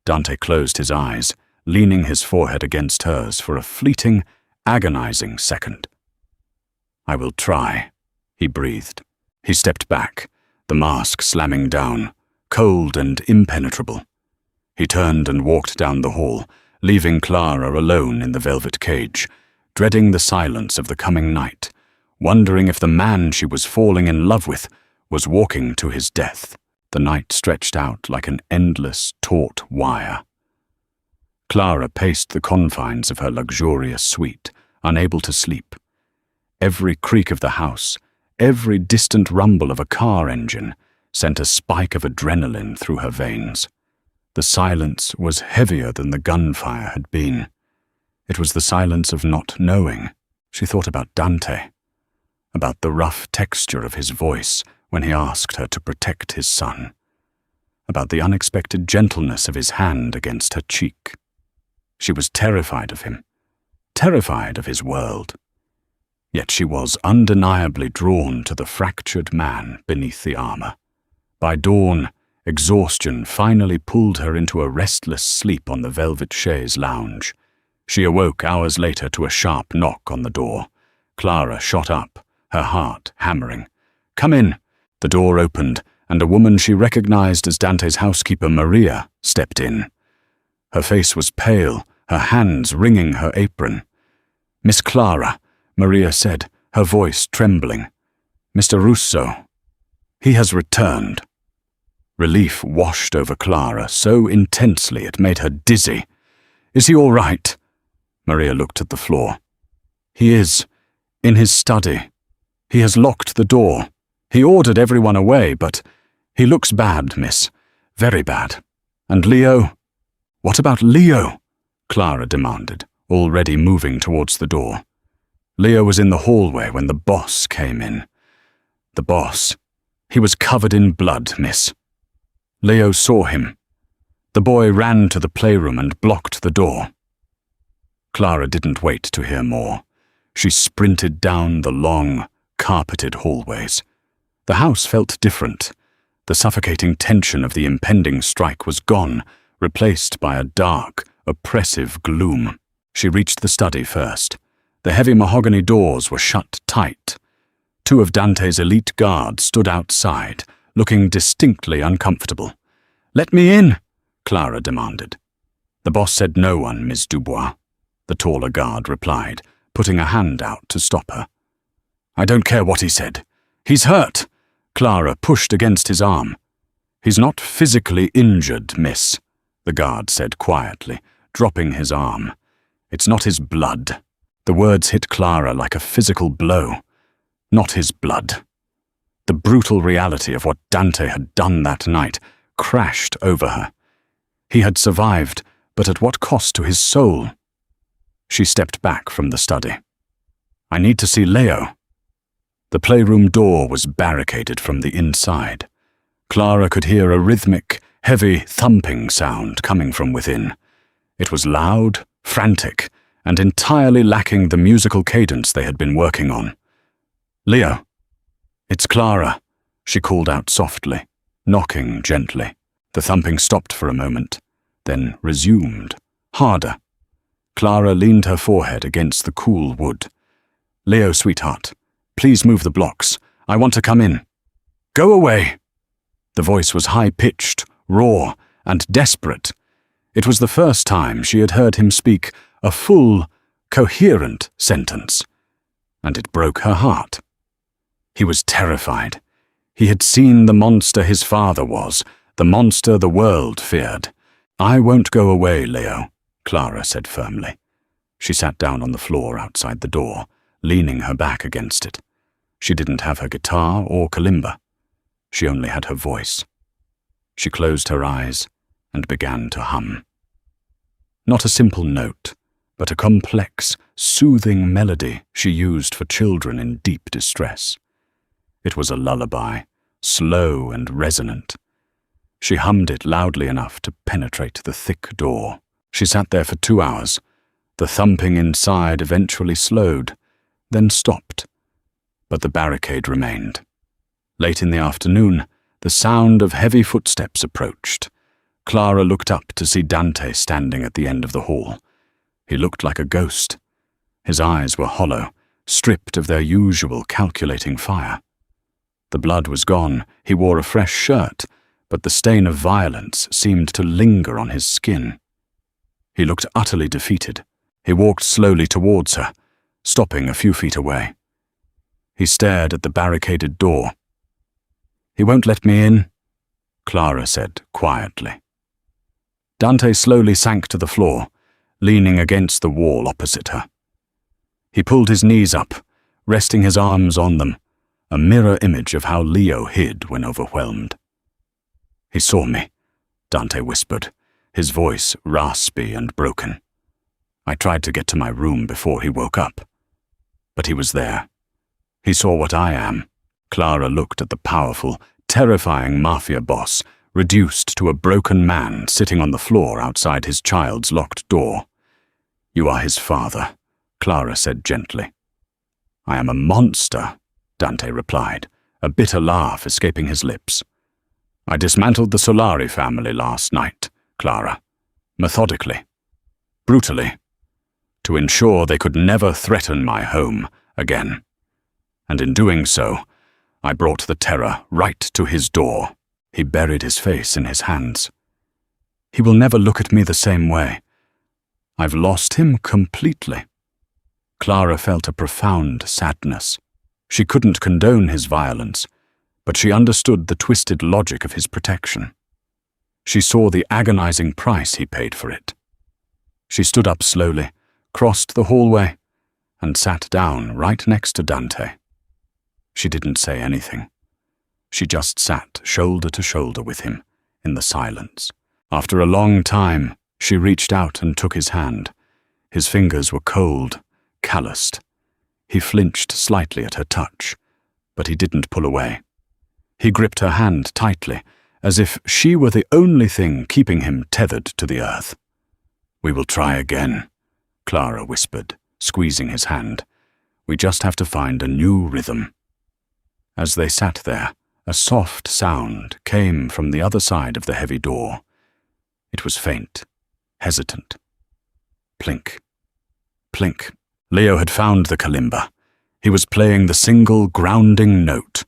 Dante closed his eyes, leaning his forehead against hers for a fleeting, agonizing second. I will try, he breathed. He stepped back, the mask slamming down, cold and impenetrable. He turned and walked down the hall, leaving Clara alone in the velvet cage, dreading the silence of the coming night, wondering if the man she was falling in love with was walking to his death. The night stretched out like an endless, taut wire. Clara paced the confines of her luxurious suite, unable to sleep. Every creak of the house, every distant rumble of a car engine sent a spike of adrenaline through her veins. The silence was heavier than the gunfire had been. It was the silence of not knowing. She thought about Dante, about the rough texture of his voice when he asked her to protect his son, about the unexpected gentleness of his hand against her cheek. She was terrified of him, terrified of his world. Yet she was undeniably drawn to the fractured man beneath the armor. By dawn, exhaustion finally pulled her into a restless sleep on the velvet chaise lounge. She awoke hours later to a sharp knock on the door. Clara shot up, her heart hammering. "Come in." The door opened, and a woman she recognized as Dante's housekeeper, Maria, stepped in. Her face was pale, her hands wringing her apron. "Miss Clara," Maria said, her voice trembling. "Mr. Russo. He has returned." Relief washed over Clara so intensely it made her dizzy. "Is he all right?" Maria looked at the floor. "He is. In his study. He has locked the door. He ordered everyone away, but he looks bad, miss. Very bad. And Leo?" "What about Leo?" Clara demanded, already moving towards the door. "Leo was in the hallway when the boss came in." "The boss? He was covered in blood, miss." "Leo saw him. The boy ran to the playroom and blocked the door." Clara didn't wait to hear more. She sprinted down the long, carpeted hallways. The house felt different. The suffocating tension of the impending strike was gone, replaced by a dark, oppressive gloom. She reached the study first. The heavy mahogany doors were shut tight. Two of Dante's elite guards stood outside, looking distinctly uncomfortable. "Let me in," Clara demanded. "The boss said no one, Miss Dubois," the taller guard replied, putting a hand out to stop her. "I don't care what he said. He's hurt." Clara pushed against his arm. "He's not physically injured, miss," the guard said quietly, dropping his arm. "It's not his blood." The words hit Clara like a physical blow. Not his blood. The brutal reality of what Dante had done that night crashed over her. He had survived, but at what cost to his soul? She stepped back from the study. "I need to see Leo." The playroom door was barricaded from the inside. Clara could hear a rhythmic, heavy thumping sound coming from within. It was loud, frantic, and entirely lacking the musical cadence they had been working on. "Leo." "It's Clara," she called out softly, knocking gently. The thumping stopped for a moment, then resumed, harder. Clara leaned her forehead against the cool wood. "Leo, sweetheart, please move the blocks. I want to come in." "Go away!" The voice was high-pitched, raw, and desperate. It was the first time she had heard him speak a full, coherent sentence, and it broke her heart. He was terrified. He had seen the monster his father was, the monster the world feared. "I won't go away, Leo," Clara said firmly. She sat down on the floor outside the door, leaning her back against it. She didn't have her guitar or kalimba. She only had her voice. She closed her eyes and began to hum. Not a simple note, but a complex, soothing melody she used for children in deep distress. It was a lullaby, slow and resonant. She hummed it loudly enough to penetrate the thick door. She sat there for 2 hours. The thumping inside eventually slowed, then stopped. But the barricade remained. Late in the afternoon, the sound of heavy footsteps approached. Clara looked up to see Dante standing at the end of the hall. He looked like a ghost. His eyes were hollow, stripped of their usual calculating fire. The blood was gone, he wore a fresh shirt, but the stain of violence seemed to linger on his skin. He looked utterly defeated. He walked slowly towards her, stopping a few feet away. He stared at the barricaded door. "He won't let me in," Clara said quietly. Dante slowly sank to the floor, leaning against the wall opposite her. He pulled his knees up, resting his arms on them, a mirror image of how Leo hid when overwhelmed. "He saw me," Dante whispered, his voice raspy and broken. "I tried to get to my room before he woke up. But he was there. He saw what I am." Clara looked at the powerful, terrifying Mafia boss, reduced to a broken man sitting on the floor outside his child's locked door. You are his father, Clara said gently. I am a monster, Dante replied, a bitter laugh escaping his lips. I dismantled the Solari family last night, Clara, methodically, brutally, to ensure they could never threaten my home again. And in doing so, I brought the terror right to his door. He buried his face in his hands. He will never look at me the same way. I've lost him completely. Clara felt a profound sadness. She couldn't condone his violence, but she understood the twisted logic of his protection. She saw the agonizing price he paid for it. She stood up slowly, crossed the hallway, and sat down right next to Dante. She didn't say anything. She just sat shoulder to shoulder with him in the silence. After a long time, she reached out and took his hand. His fingers were cold, calloused. He flinched slightly at her touch, but he didn't pull away. He gripped her hand tightly, as if she were the only thing keeping him tethered to the earth. We will try again, Clara whispered, squeezing his hand. We just have to find a new rhythm. As they sat there, a soft sound came from the other side of the heavy door. It was faint, hesitant. Plink. Plink. Leo had found the kalimba. He was playing the single grounding note.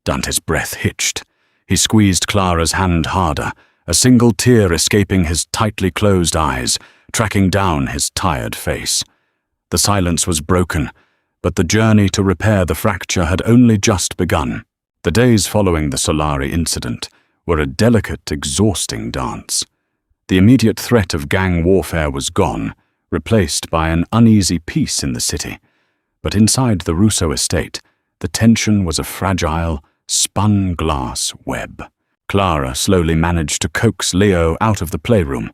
Dante's breath hitched. He squeezed Clara's hand harder, a single tear escaping his tightly closed eyes, tracking down his tired face. The silence was broken, but the journey to repair the fracture had only just begun. The days following the Solari incident were a delicate, exhausting dance. The immediate threat of gang warfare was gone, replaced by an uneasy peace in the city. But inside the Russo estate, the tension was a fragile, spun glass web. Clara slowly managed to coax Leo out of the playroom.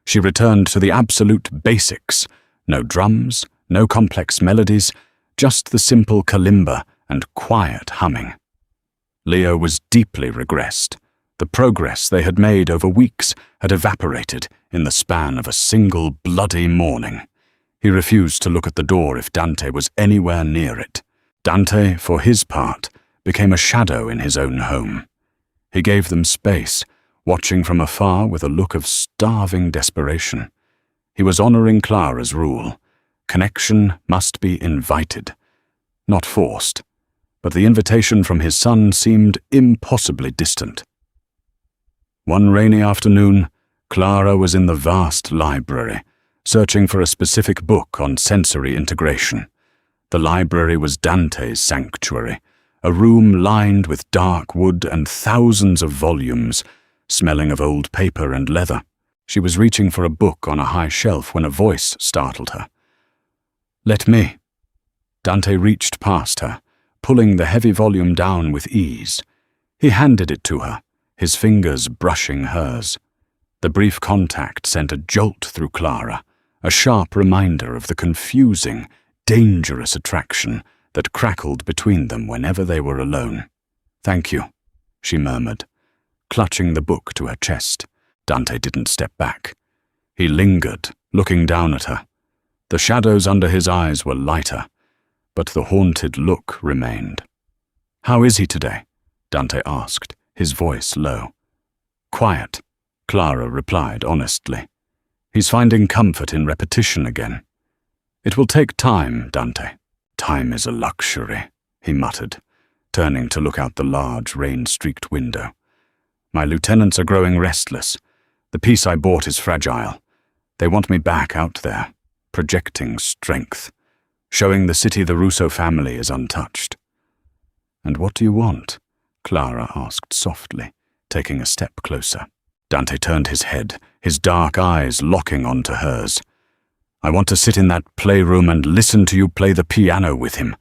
She returned to the absolute basics. No drums, no complex melodies, just the simple kalimba and quiet humming. Leo was deeply regressed. The progress they had made over weeks had evaporated in the span of a single bloody morning. He refused to look at the door if Dante was anywhere near it. Dante, for his part, became a shadow in his own home. He gave them space, watching from afar with a look of starving desperation. He was honoring Clara's rule. Connection must be invited, not forced, but the invitation from his son seemed impossibly distant. One rainy afternoon, Clara was in the vast library, searching for a specific book on sensory integration. The library was Dante's sanctuary, a room lined with dark wood and thousands of volumes, smelling of old paper and leather. She was reaching for a book on a high shelf when a voice startled her. "Let me." Dante reached past her, pulling the heavy volume down with ease. He handed it to her, his fingers brushing hers. The brief contact sent a jolt through Clara, a sharp reminder of the confusing, dangerous attraction that crackled between them whenever they were alone. "Thank you," she murmured, clutching the book to her chest. Dante didn't step back. He lingered, looking down at her. The shadows under his eyes were lighter, but the haunted look remained. "How is he today?" Dante asked, his voice low. "Quiet," Clara replied honestly. "He's finding comfort in repetition again." "It will take time, Dante." "Time is a luxury," he muttered, turning to look out the large, rain-streaked window. "My lieutenants are growing restless. The peace I bought is fragile. They want me back out there, projecting strength, showing the city the Russo family is untouched." "And what do you want?" Clara asked softly, taking a step closer. Dante turned his head, his dark eyes locking onto hers. "I want to sit in that playroom and listen to you play the piano with him.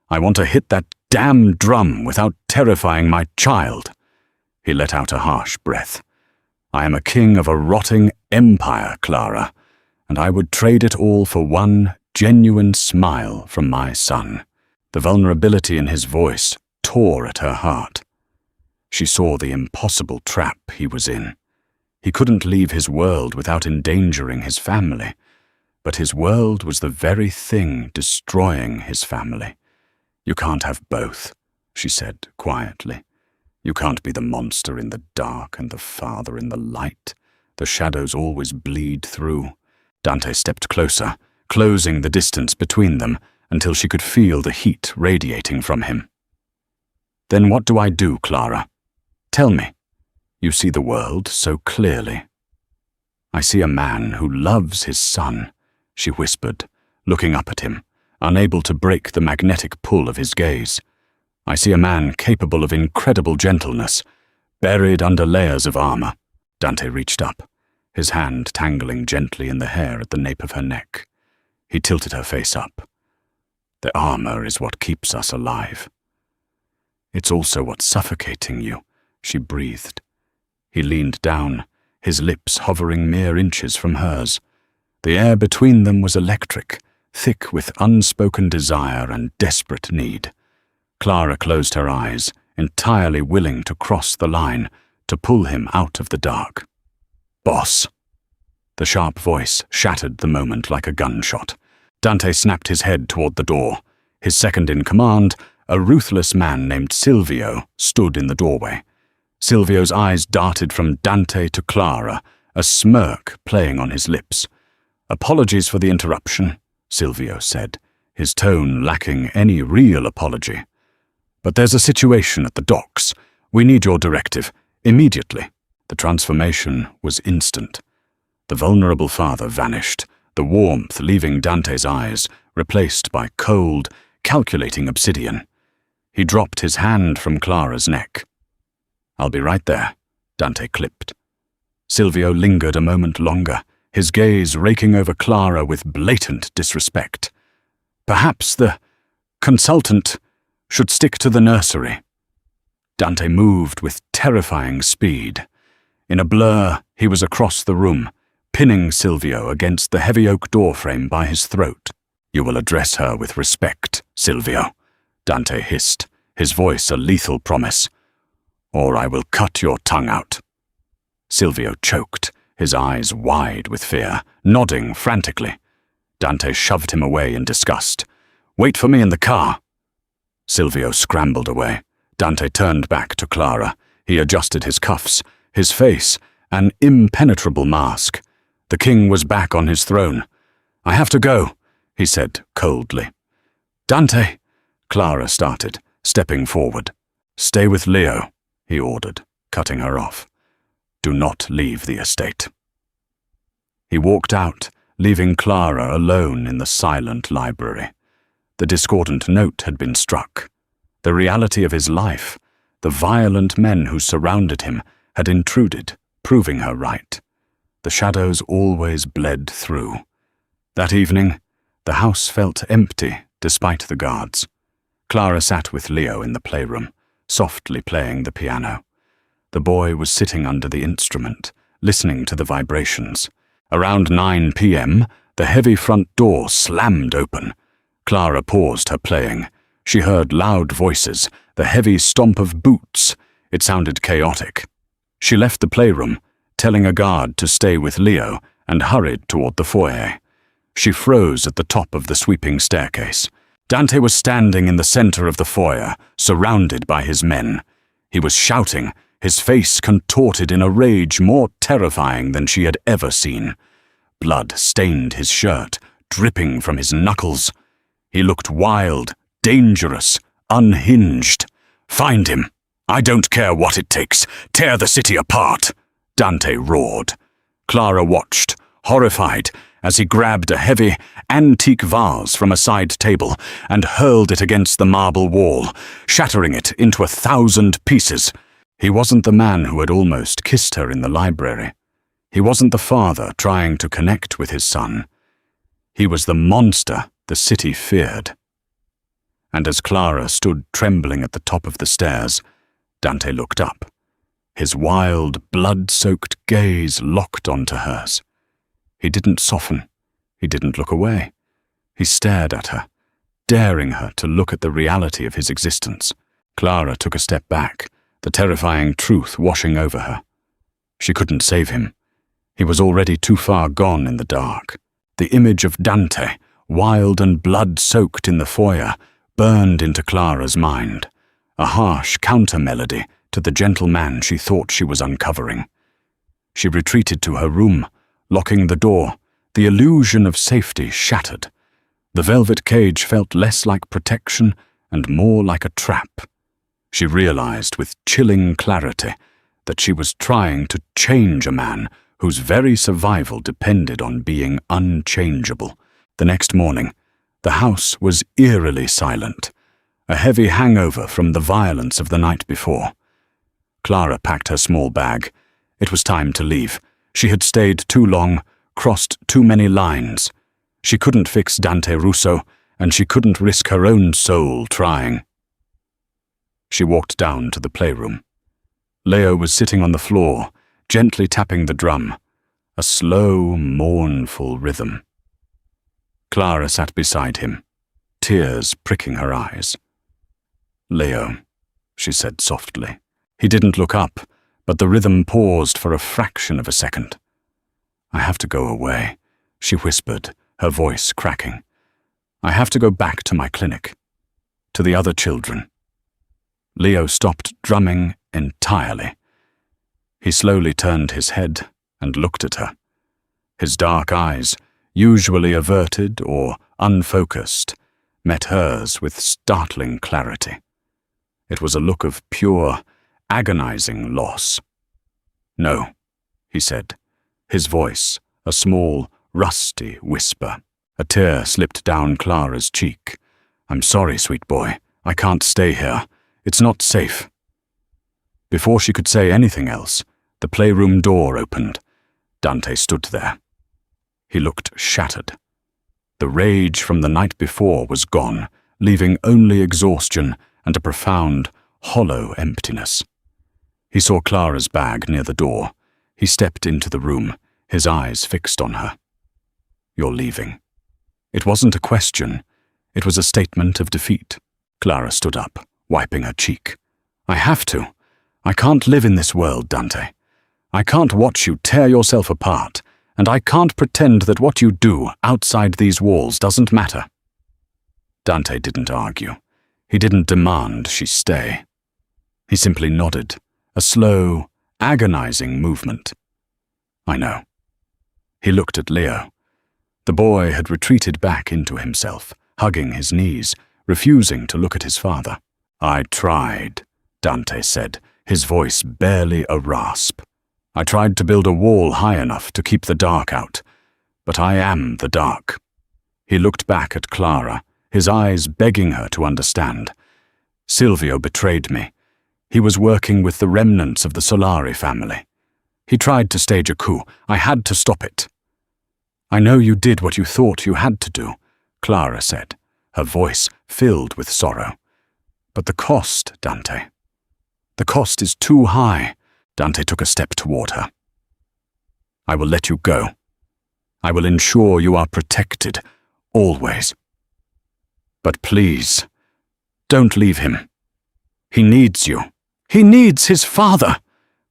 I want to hit that damn drum without terrifying my child." He let out a harsh breath. "I am a king of a rotting empire, Clara, and I would trade it all for one genuine smile from my son." The vulnerability in his voice tore at her heart. She saw the impossible trap he was in. He couldn't leave his world without endangering his family. but his world was the very thing destroying his family. "You can't have both," she said quietly. "You can't be the monster in the dark and the father in the light. The shadows always bleed through." Dante stepped closer, closing the distance between them until she could feel the heat radiating from him. "Then what do I do, Clara? Tell me. You see the world so clearly." "I see a man who loves his son," she whispered, looking up at him, unable to break the magnetic pull of his gaze. "I see a man capable of incredible gentleness, buried under layers of armor." Dante reached up, his hand tangling gently in the hair at the nape of her neck. He tilted her face up. "The armor is what keeps us alive." "It's also what's suffocating you," she breathed. He leaned down, his lips hovering mere inches from hers. The air between them was electric, thick with unspoken desire and desperate need. Clara closed her eyes, entirely willing to cross the line, to pull him out of the dark. "Boss." The sharp voice shattered the moment like a gunshot. Dante snapped his head toward the door. His second in command, a ruthless man named Silvio, stood in the doorway. Silvio's eyes darted from Dante to Clara, a smirk playing on his lips. "Apologies for the interruption," Silvio said, his tone lacking any real apology. "But there's a situation at the docks. We need your directive, immediately." The transformation was instant. The vulnerable father vanished, the warmth leaving Dante's eyes, replaced by cold, calculating obsidian. He dropped his hand from Clara's neck. "I'll be right there," Dante clipped. Silvio lingered a moment longer, his gaze raking over Clara with blatant disrespect. "Perhaps the consultant should stick to the nursery." Dante moved with terrifying speed. In a blur, he was across the room, pinning Silvio against the heavy oak doorframe by his throat. "You will address her with respect, Silvio," Dante hissed, his voice a lethal promise. "Or I will cut your tongue out." Silvio choked, his eyes wide with fear, nodding frantically. Dante shoved him away in disgust. "Wait for me in the car." Silvio scrambled away. Dante turned back to Clara. He adjusted his cuffs, his face an impenetrable mask. The king was back on his throne. "I have to go," he said coldly. "Dante," Clara started, stepping forward. "Stay with Leo," he ordered, cutting her off. "Do not leave the estate." He walked out, leaving Clara alone in the silent library. The discordant note had been struck. The reality of his life, the violent men who surrounded him, had intruded, proving her right. The shadows always bled through. That evening, the house felt empty despite the guards. Clara sat with Leo in the playroom, softly playing the piano. The boy was sitting under the instrument, listening to the vibrations. Around 9 p.m., the heavy front door slammed open. Clara paused her playing. She heard loud voices, the heavy stomp of boots. It sounded chaotic. She left the playroom, telling a guard to stay with Leo, and hurried toward the foyer. She froze at the top of the sweeping staircase. Dante was standing in the center of the foyer, surrounded by his men. He was shouting, his face contorted in a rage more terrifying than she had ever seen. Blood stained his shirt, dripping from his knuckles. He looked wild, dangerous, unhinged. "Find him! I don't care what it takes. Tear the city apart!" Dante roared. Clara watched, horrified, as he grabbed a heavy, antique vase from a side table and hurled it against the marble wall, shattering it into 1,000 pieces. He wasn't the man who had almost kissed her in the library. He wasn't the father trying to connect with his son. He was the monster the city feared. And as Clara stood trembling at the top of the stairs, Dante looked up. His wild, blood-soaked gaze locked onto hers. He didn't soften. He didn't look away. He stared at her, daring her to look at the reality of his existence. Clara took a step back, the terrifying truth washing over her. She couldn't save him. He was already too far gone in the dark. The image of Dante, wild and blood-soaked in the foyer, burned into Clara's mind, a harsh counter-melody to the gentle man she thought she was uncovering. She retreated to her room, locking the door, the illusion of safety shattered. The velvet cage felt less like protection and more like a trap. She realized with chilling clarity that she was trying to change a man whose very survival depended on being unchangeable. The next morning, the house was eerily silent, a heavy hangover from the violence of the night before. Clara packed her small bag. It was time to leave. She had stayed too long, crossed too many lines. She couldn't fix Dante Russo, and she couldn't risk her own soul trying. She walked down to the playroom. Leo was sitting on the floor, gently tapping the drum, a slow, mournful rhythm. Clara sat beside him, tears pricking her eyes. "Leo," she said softly. He didn't look up, but the rhythm paused for a fraction of a second. "I have to go away," she whispered, her voice cracking. "I have to go back to my clinic, to the other children." Leo stopped drumming entirely. He slowly turned his head and looked at her. His dark eyes, usually averted or unfocused, met hers with startling clarity. It was a look of pure, agonizing loss. "No," he said, his voice a small, rusty whisper. A tear slipped down Clara's cheek. "I'm sorry, sweet boy. I can't stay here. It's not safe." Before she could say anything else, the playroom door opened. Dante stood there. He looked shattered. The rage from the night before was gone, leaving only exhaustion and a profound, hollow emptiness. He saw Clara's bag near the door. He stepped into the room, his eyes fixed on her. "You're leaving." It wasn't a question. It was a statement of defeat. Clara stood up, wiping her cheek. "I have to. I can't live in this world, Dante. I can't watch you tear yourself apart, and I can't pretend that what you do outside these walls doesn't matter." Dante didn't argue. He didn't demand she stay. He simply nodded, a slow, agonizing movement. "I know." He looked at Leo. The boy had retreated back into himself, hugging his knees, refusing to look at his father. "I tried," Dante said, his voice barely a rasp. "I tried to build a wall high enough to keep the dark out, but I am the dark." He looked back at Clara, his eyes begging her to understand. "Silvio betrayed me. He was working with the remnants of the Solari family. He tried to stage a coup. I had to stop it." "I know you did what you thought you had to do," Clara said, her voice filled with sorrow. "But the cost, Dante. The cost is too high." Dante took a step toward her. "I will let you go. I will ensure you are protected, always. But please, don't leave him. He needs you." "He needs his father,"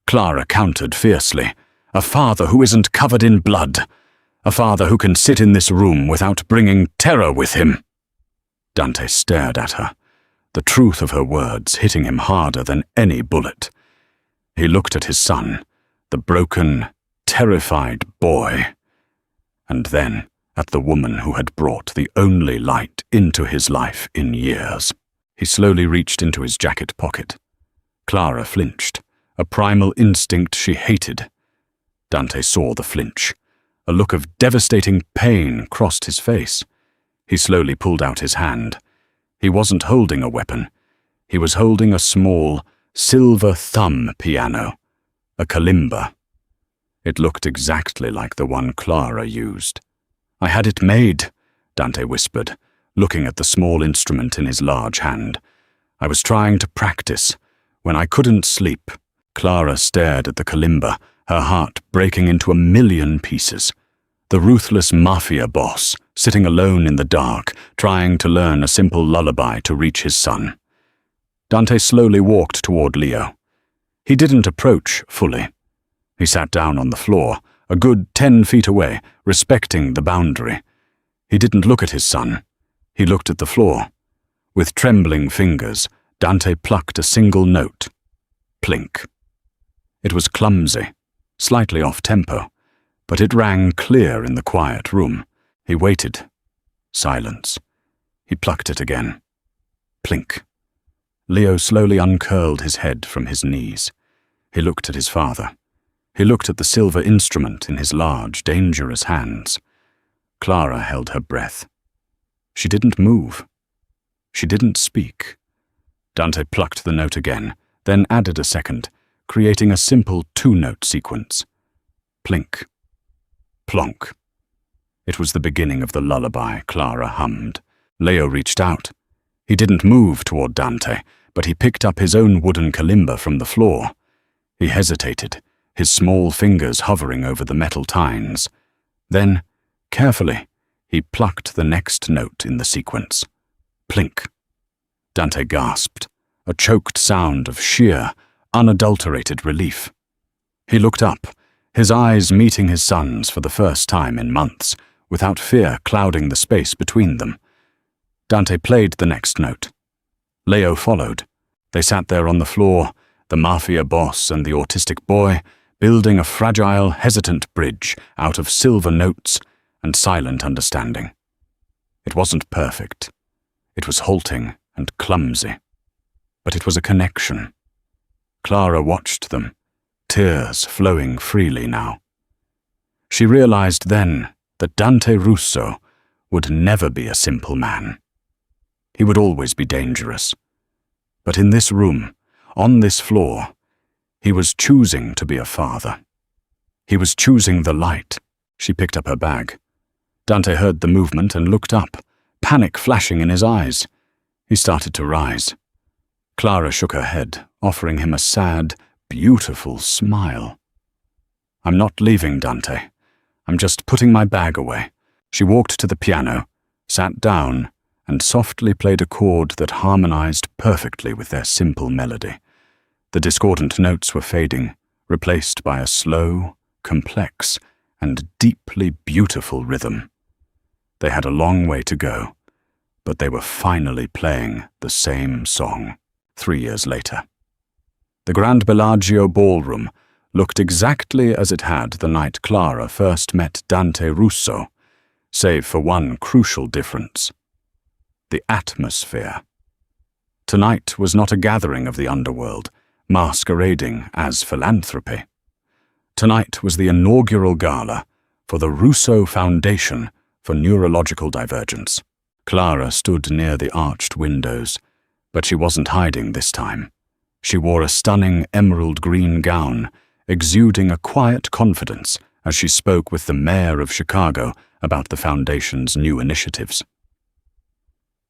Clara countered fiercely. "A father who isn't covered in blood. A father who can sit in this room without bringing terror with him." Dante stared at her, the truth of her words hitting him harder than any bullet. He looked at his son, the broken, terrified boy, and then at the woman who had brought the only light into his life in years. He slowly reached into his jacket pocket. Clara flinched, a primal instinct she hated. Dante saw the flinch. A look of devastating pain crossed his face. He slowly pulled out his hand. He wasn't holding a weapon. He was holding a small, silver thumb piano, a kalimba. It looked exactly like the one Clara used. "I had it made," Dante whispered, looking at the small instrument in his large hand. "I was trying to practice, when I couldn't sleep." Clara stared at the kalimba, her heart breaking into a million pieces. The ruthless Mafia boss, sitting alone in the dark, trying to learn a simple lullaby to reach his son. Dante slowly walked toward Leo. He didn't approach fully. He sat down on the floor, a good 10 feet away, respecting the boundary. He didn't look at his son. He looked at the floor. With trembling fingers, Dante plucked a single note. Plink. It was clumsy, slightly off-tempo, but it rang clear in the quiet room. He waited. Silence. He plucked it again. Plink. Leo slowly uncurled his head from his knees. He looked at his father. He looked at the silver instrument in his large, dangerous hands. Clara held her breath. She didn't move. She didn't speak. Dante plucked the note again, then added a second, creating a simple 2-note sequence. Plink. Plonk. It was the beginning of the lullaby Clara hummed. Leo reached out. He didn't move toward Dante, but he picked up his own wooden kalimba from the floor. He hesitated, his small fingers hovering over the metal tines. Then, carefully, he plucked the next note in the sequence. Plink. Dante gasped, a choked sound of sheer, unadulterated relief. He looked up, his eyes meeting his son's for the first time in months, without fear clouding the space between them. Dante played the next note. Leo followed. They sat there on the floor, the Mafia boss and the autistic boy, building a fragile, hesitant bridge out of silver notes and silent understanding. It wasn't perfect. It was halting and clumsy. But it was a connection. Clara watched them, tears flowing freely now. She realized then that Dante Russo would never be a simple man. He would always be dangerous. But in this room, on this floor, he was choosing to be a father. He was choosing the light. She picked up her bag. Dante heard the movement and looked up, panic flashing in his eyes. He started to rise. Clara shook her head, offering him a sad, beautiful smile. "I'm not leaving, Dante. I'm just putting my bag away." She walked to the piano, sat down, and softly played a chord that harmonized perfectly with their simple melody. The discordant notes were fading, replaced by a slow, complex, and deeply beautiful rhythm. They had a long way to go, but they were finally playing the same song 3 years later. The Grand Bellagio ballroom looked exactly as it had the night Clara first met Dante Russo, save for one crucial difference: the atmosphere. Tonight was not a gathering of the underworld, masquerading as philanthropy. Tonight was the inaugural gala for the Russo Foundation for Neurological Divergence. Clara stood near the arched windows, but she wasn't hiding this time. She wore a stunning emerald green gown, exuding a quiet confidence as she spoke with the mayor of Chicago about the foundation's new initiatives.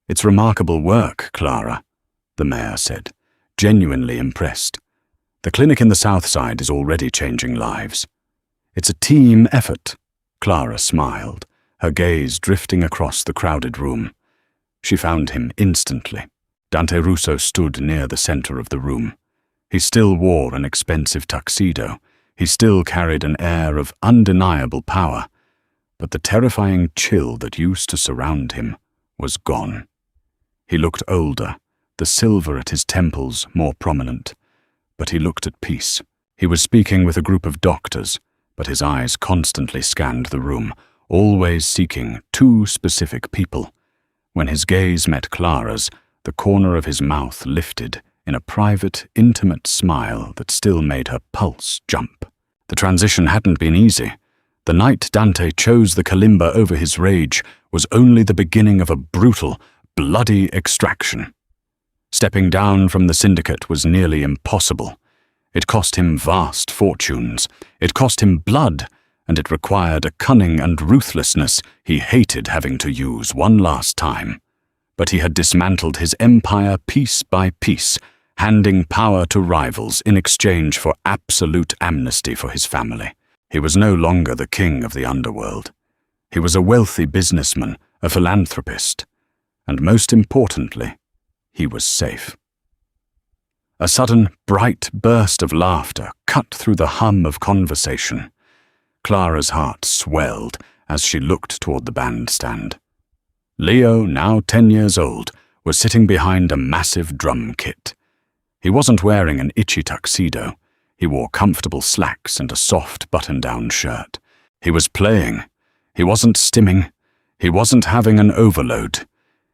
"It's remarkable work, Clara," the mayor said, genuinely impressed. "The clinic in the South Side is already changing lives." "It's a team effort," Clara smiled, her gaze drifting across the crowded room. She found him instantly. Dante Russo stood near the center of the room. He still wore an expensive tuxedo. He still carried an air of undeniable power. But the terrifying chill that used to surround him was gone. He looked older, the silver at his temples more prominent. But he looked at peace. He was speaking with a group of doctors, but his eyes constantly scanned the room, always seeking two specific people. When his gaze met Clara's, the corner of his mouth lifted in a private, intimate smile that still made her pulse jump. The transition hadn't been easy. The night Dante chose the kalimba over his rage was only the beginning of a brutal, bloody extraction. Stepping down from the syndicate was nearly impossible. It cost him vast fortunes. It cost him blood, and it required a cunning and ruthlessness he hated having to use one last time. But he had dismantled his empire piece by piece, handing power to rivals in exchange for absolute amnesty for his family. He was no longer the king of the underworld. He was a wealthy businessman, a philanthropist, and most importantly, he was safe. A sudden, bright burst of laughter cut through the hum of conversation. Clara's heart swelled as she looked toward the bandstand. Leo, now 10 years old, was sitting behind a massive drum kit. He wasn't wearing an itchy tuxedo. He wore comfortable slacks and a soft button-down shirt. He was playing. He wasn't stimming. He wasn't having an overload.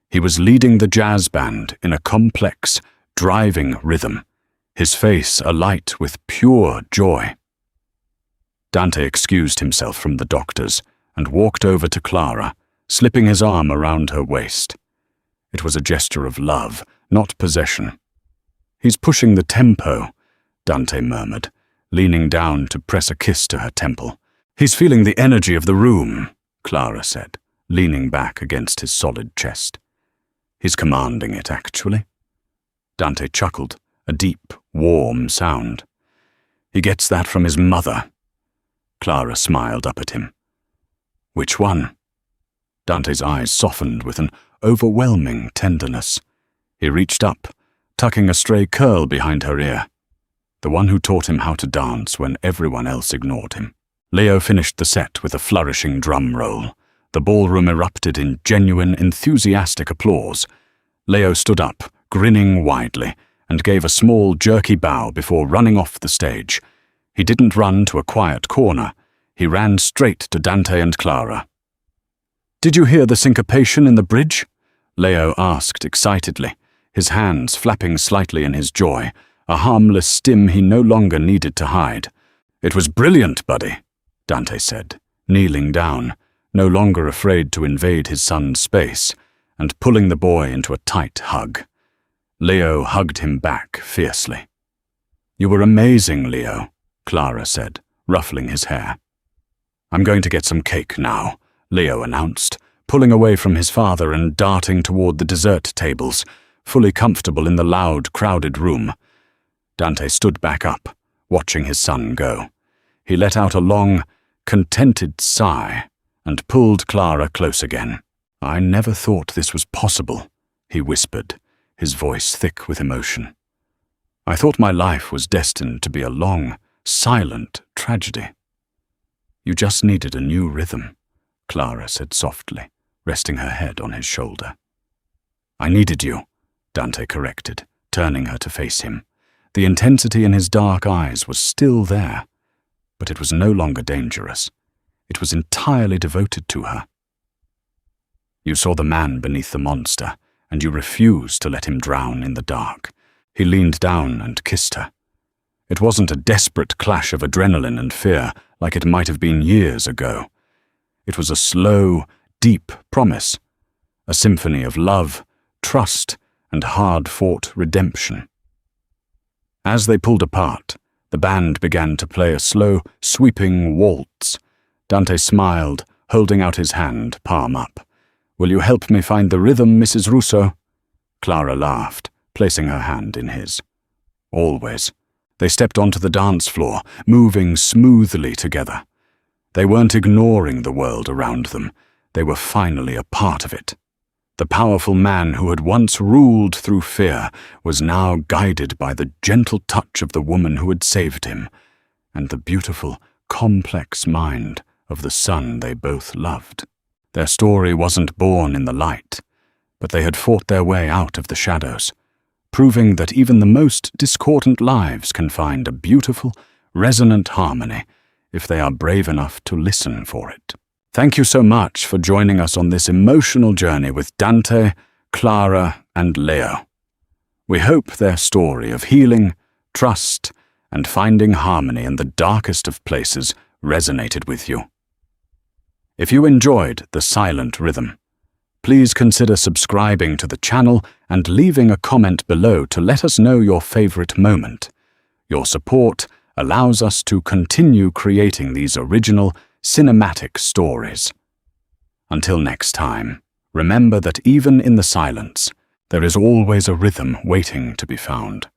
He was leading the jazz band in a complex, driving rhythm, his face alight with pure joy. Dante excused himself from the doctors and walked over to Clara, slipping his arm around her waist. It was a gesture of love, not possession. "He's pushing the tempo," Dante murmured, leaning down to press a kiss to her temple. "He's feeling the energy of the room," Clara said, leaning back against his solid chest. "He's commanding it, actually." Dante chuckled, a deep, warm sound. "He gets that from his mother." Clara smiled up at him. "Which one?" Dante's eyes softened with an overwhelming tenderness. He reached up, tucking a stray curl behind her ear. "The one who taught him how to dance when everyone else ignored him." Leo finished the set with a flourishing drum roll. The ballroom erupted in genuine, enthusiastic applause. Leo stood up, grinning widely, and gave a small, jerky bow before running off the stage. He didn't run to a quiet corner. He ran straight to Dante and Clara. "Did you hear the syncopation in the bridge?" Leo asked excitedly, his hands flapping slightly in his joy, a harmless stim he no longer needed to hide. "It was brilliant, buddy," Dante said, kneeling down, no longer afraid to invade his son's space, and pulling the boy into a tight hug. Leo hugged him back fiercely. "You were amazing, Leo," Clara said, ruffling his hair. "I'm going to get some cake now," Leo announced, pulling away from his father and darting toward the dessert tables, fully comfortable in the loud, crowded room. Dante stood back up, watching his son go. He let out a long, contented sigh and pulled Clara close again. "I never thought this was possible," he whispered, his voice thick with emotion. "I thought my life was destined to be a long, silent tragedy." "You just needed a new rhythm," Clara said softly, resting her head on his shoulder. "I needed you," Dante corrected, turning her to face him. The intensity in his dark eyes was still there, but it was no longer dangerous. It was entirely devoted to her. "You saw the man beneath the monster, and you refused to let him drown in the dark." He leaned down and kissed her. It wasn't a desperate clash of adrenaline and fear like it might have been years ago. It was a slow, deep promise, a symphony of love, trust, and hard-fought redemption. As they pulled apart, the band began to play a slow, sweeping waltz. Dante smiled, holding out his hand, palm up. "Will you help me find the rhythm, Mrs. Russo?" Clara laughed, placing her hand in his. "Always." They stepped onto the dance floor, moving smoothly together. They weren't ignoring the world around them. They were finally a part of it. The powerful man who had once ruled through fear was now guided by the gentle touch of the woman who had saved him, and the beautiful, complex mind of the son they both loved. Their story wasn't born in the light, but they had fought their way out of the shadows, proving that even the most discordant lives can find a beautiful, resonant harmony if they are brave enough to listen for it. Thank you so much for joining us on this emotional journey with Dante, Clara, and Leo. We hope their story of healing, trust, and finding harmony in the darkest of places resonated with you. If you enjoyed the silent rhythm, please consider subscribing to the channel and leaving a comment below to let us know your favorite moment. Your support allows us to continue creating these original, cinematic stories. Until next time, remember that even in the silence, there is always a rhythm waiting to be found.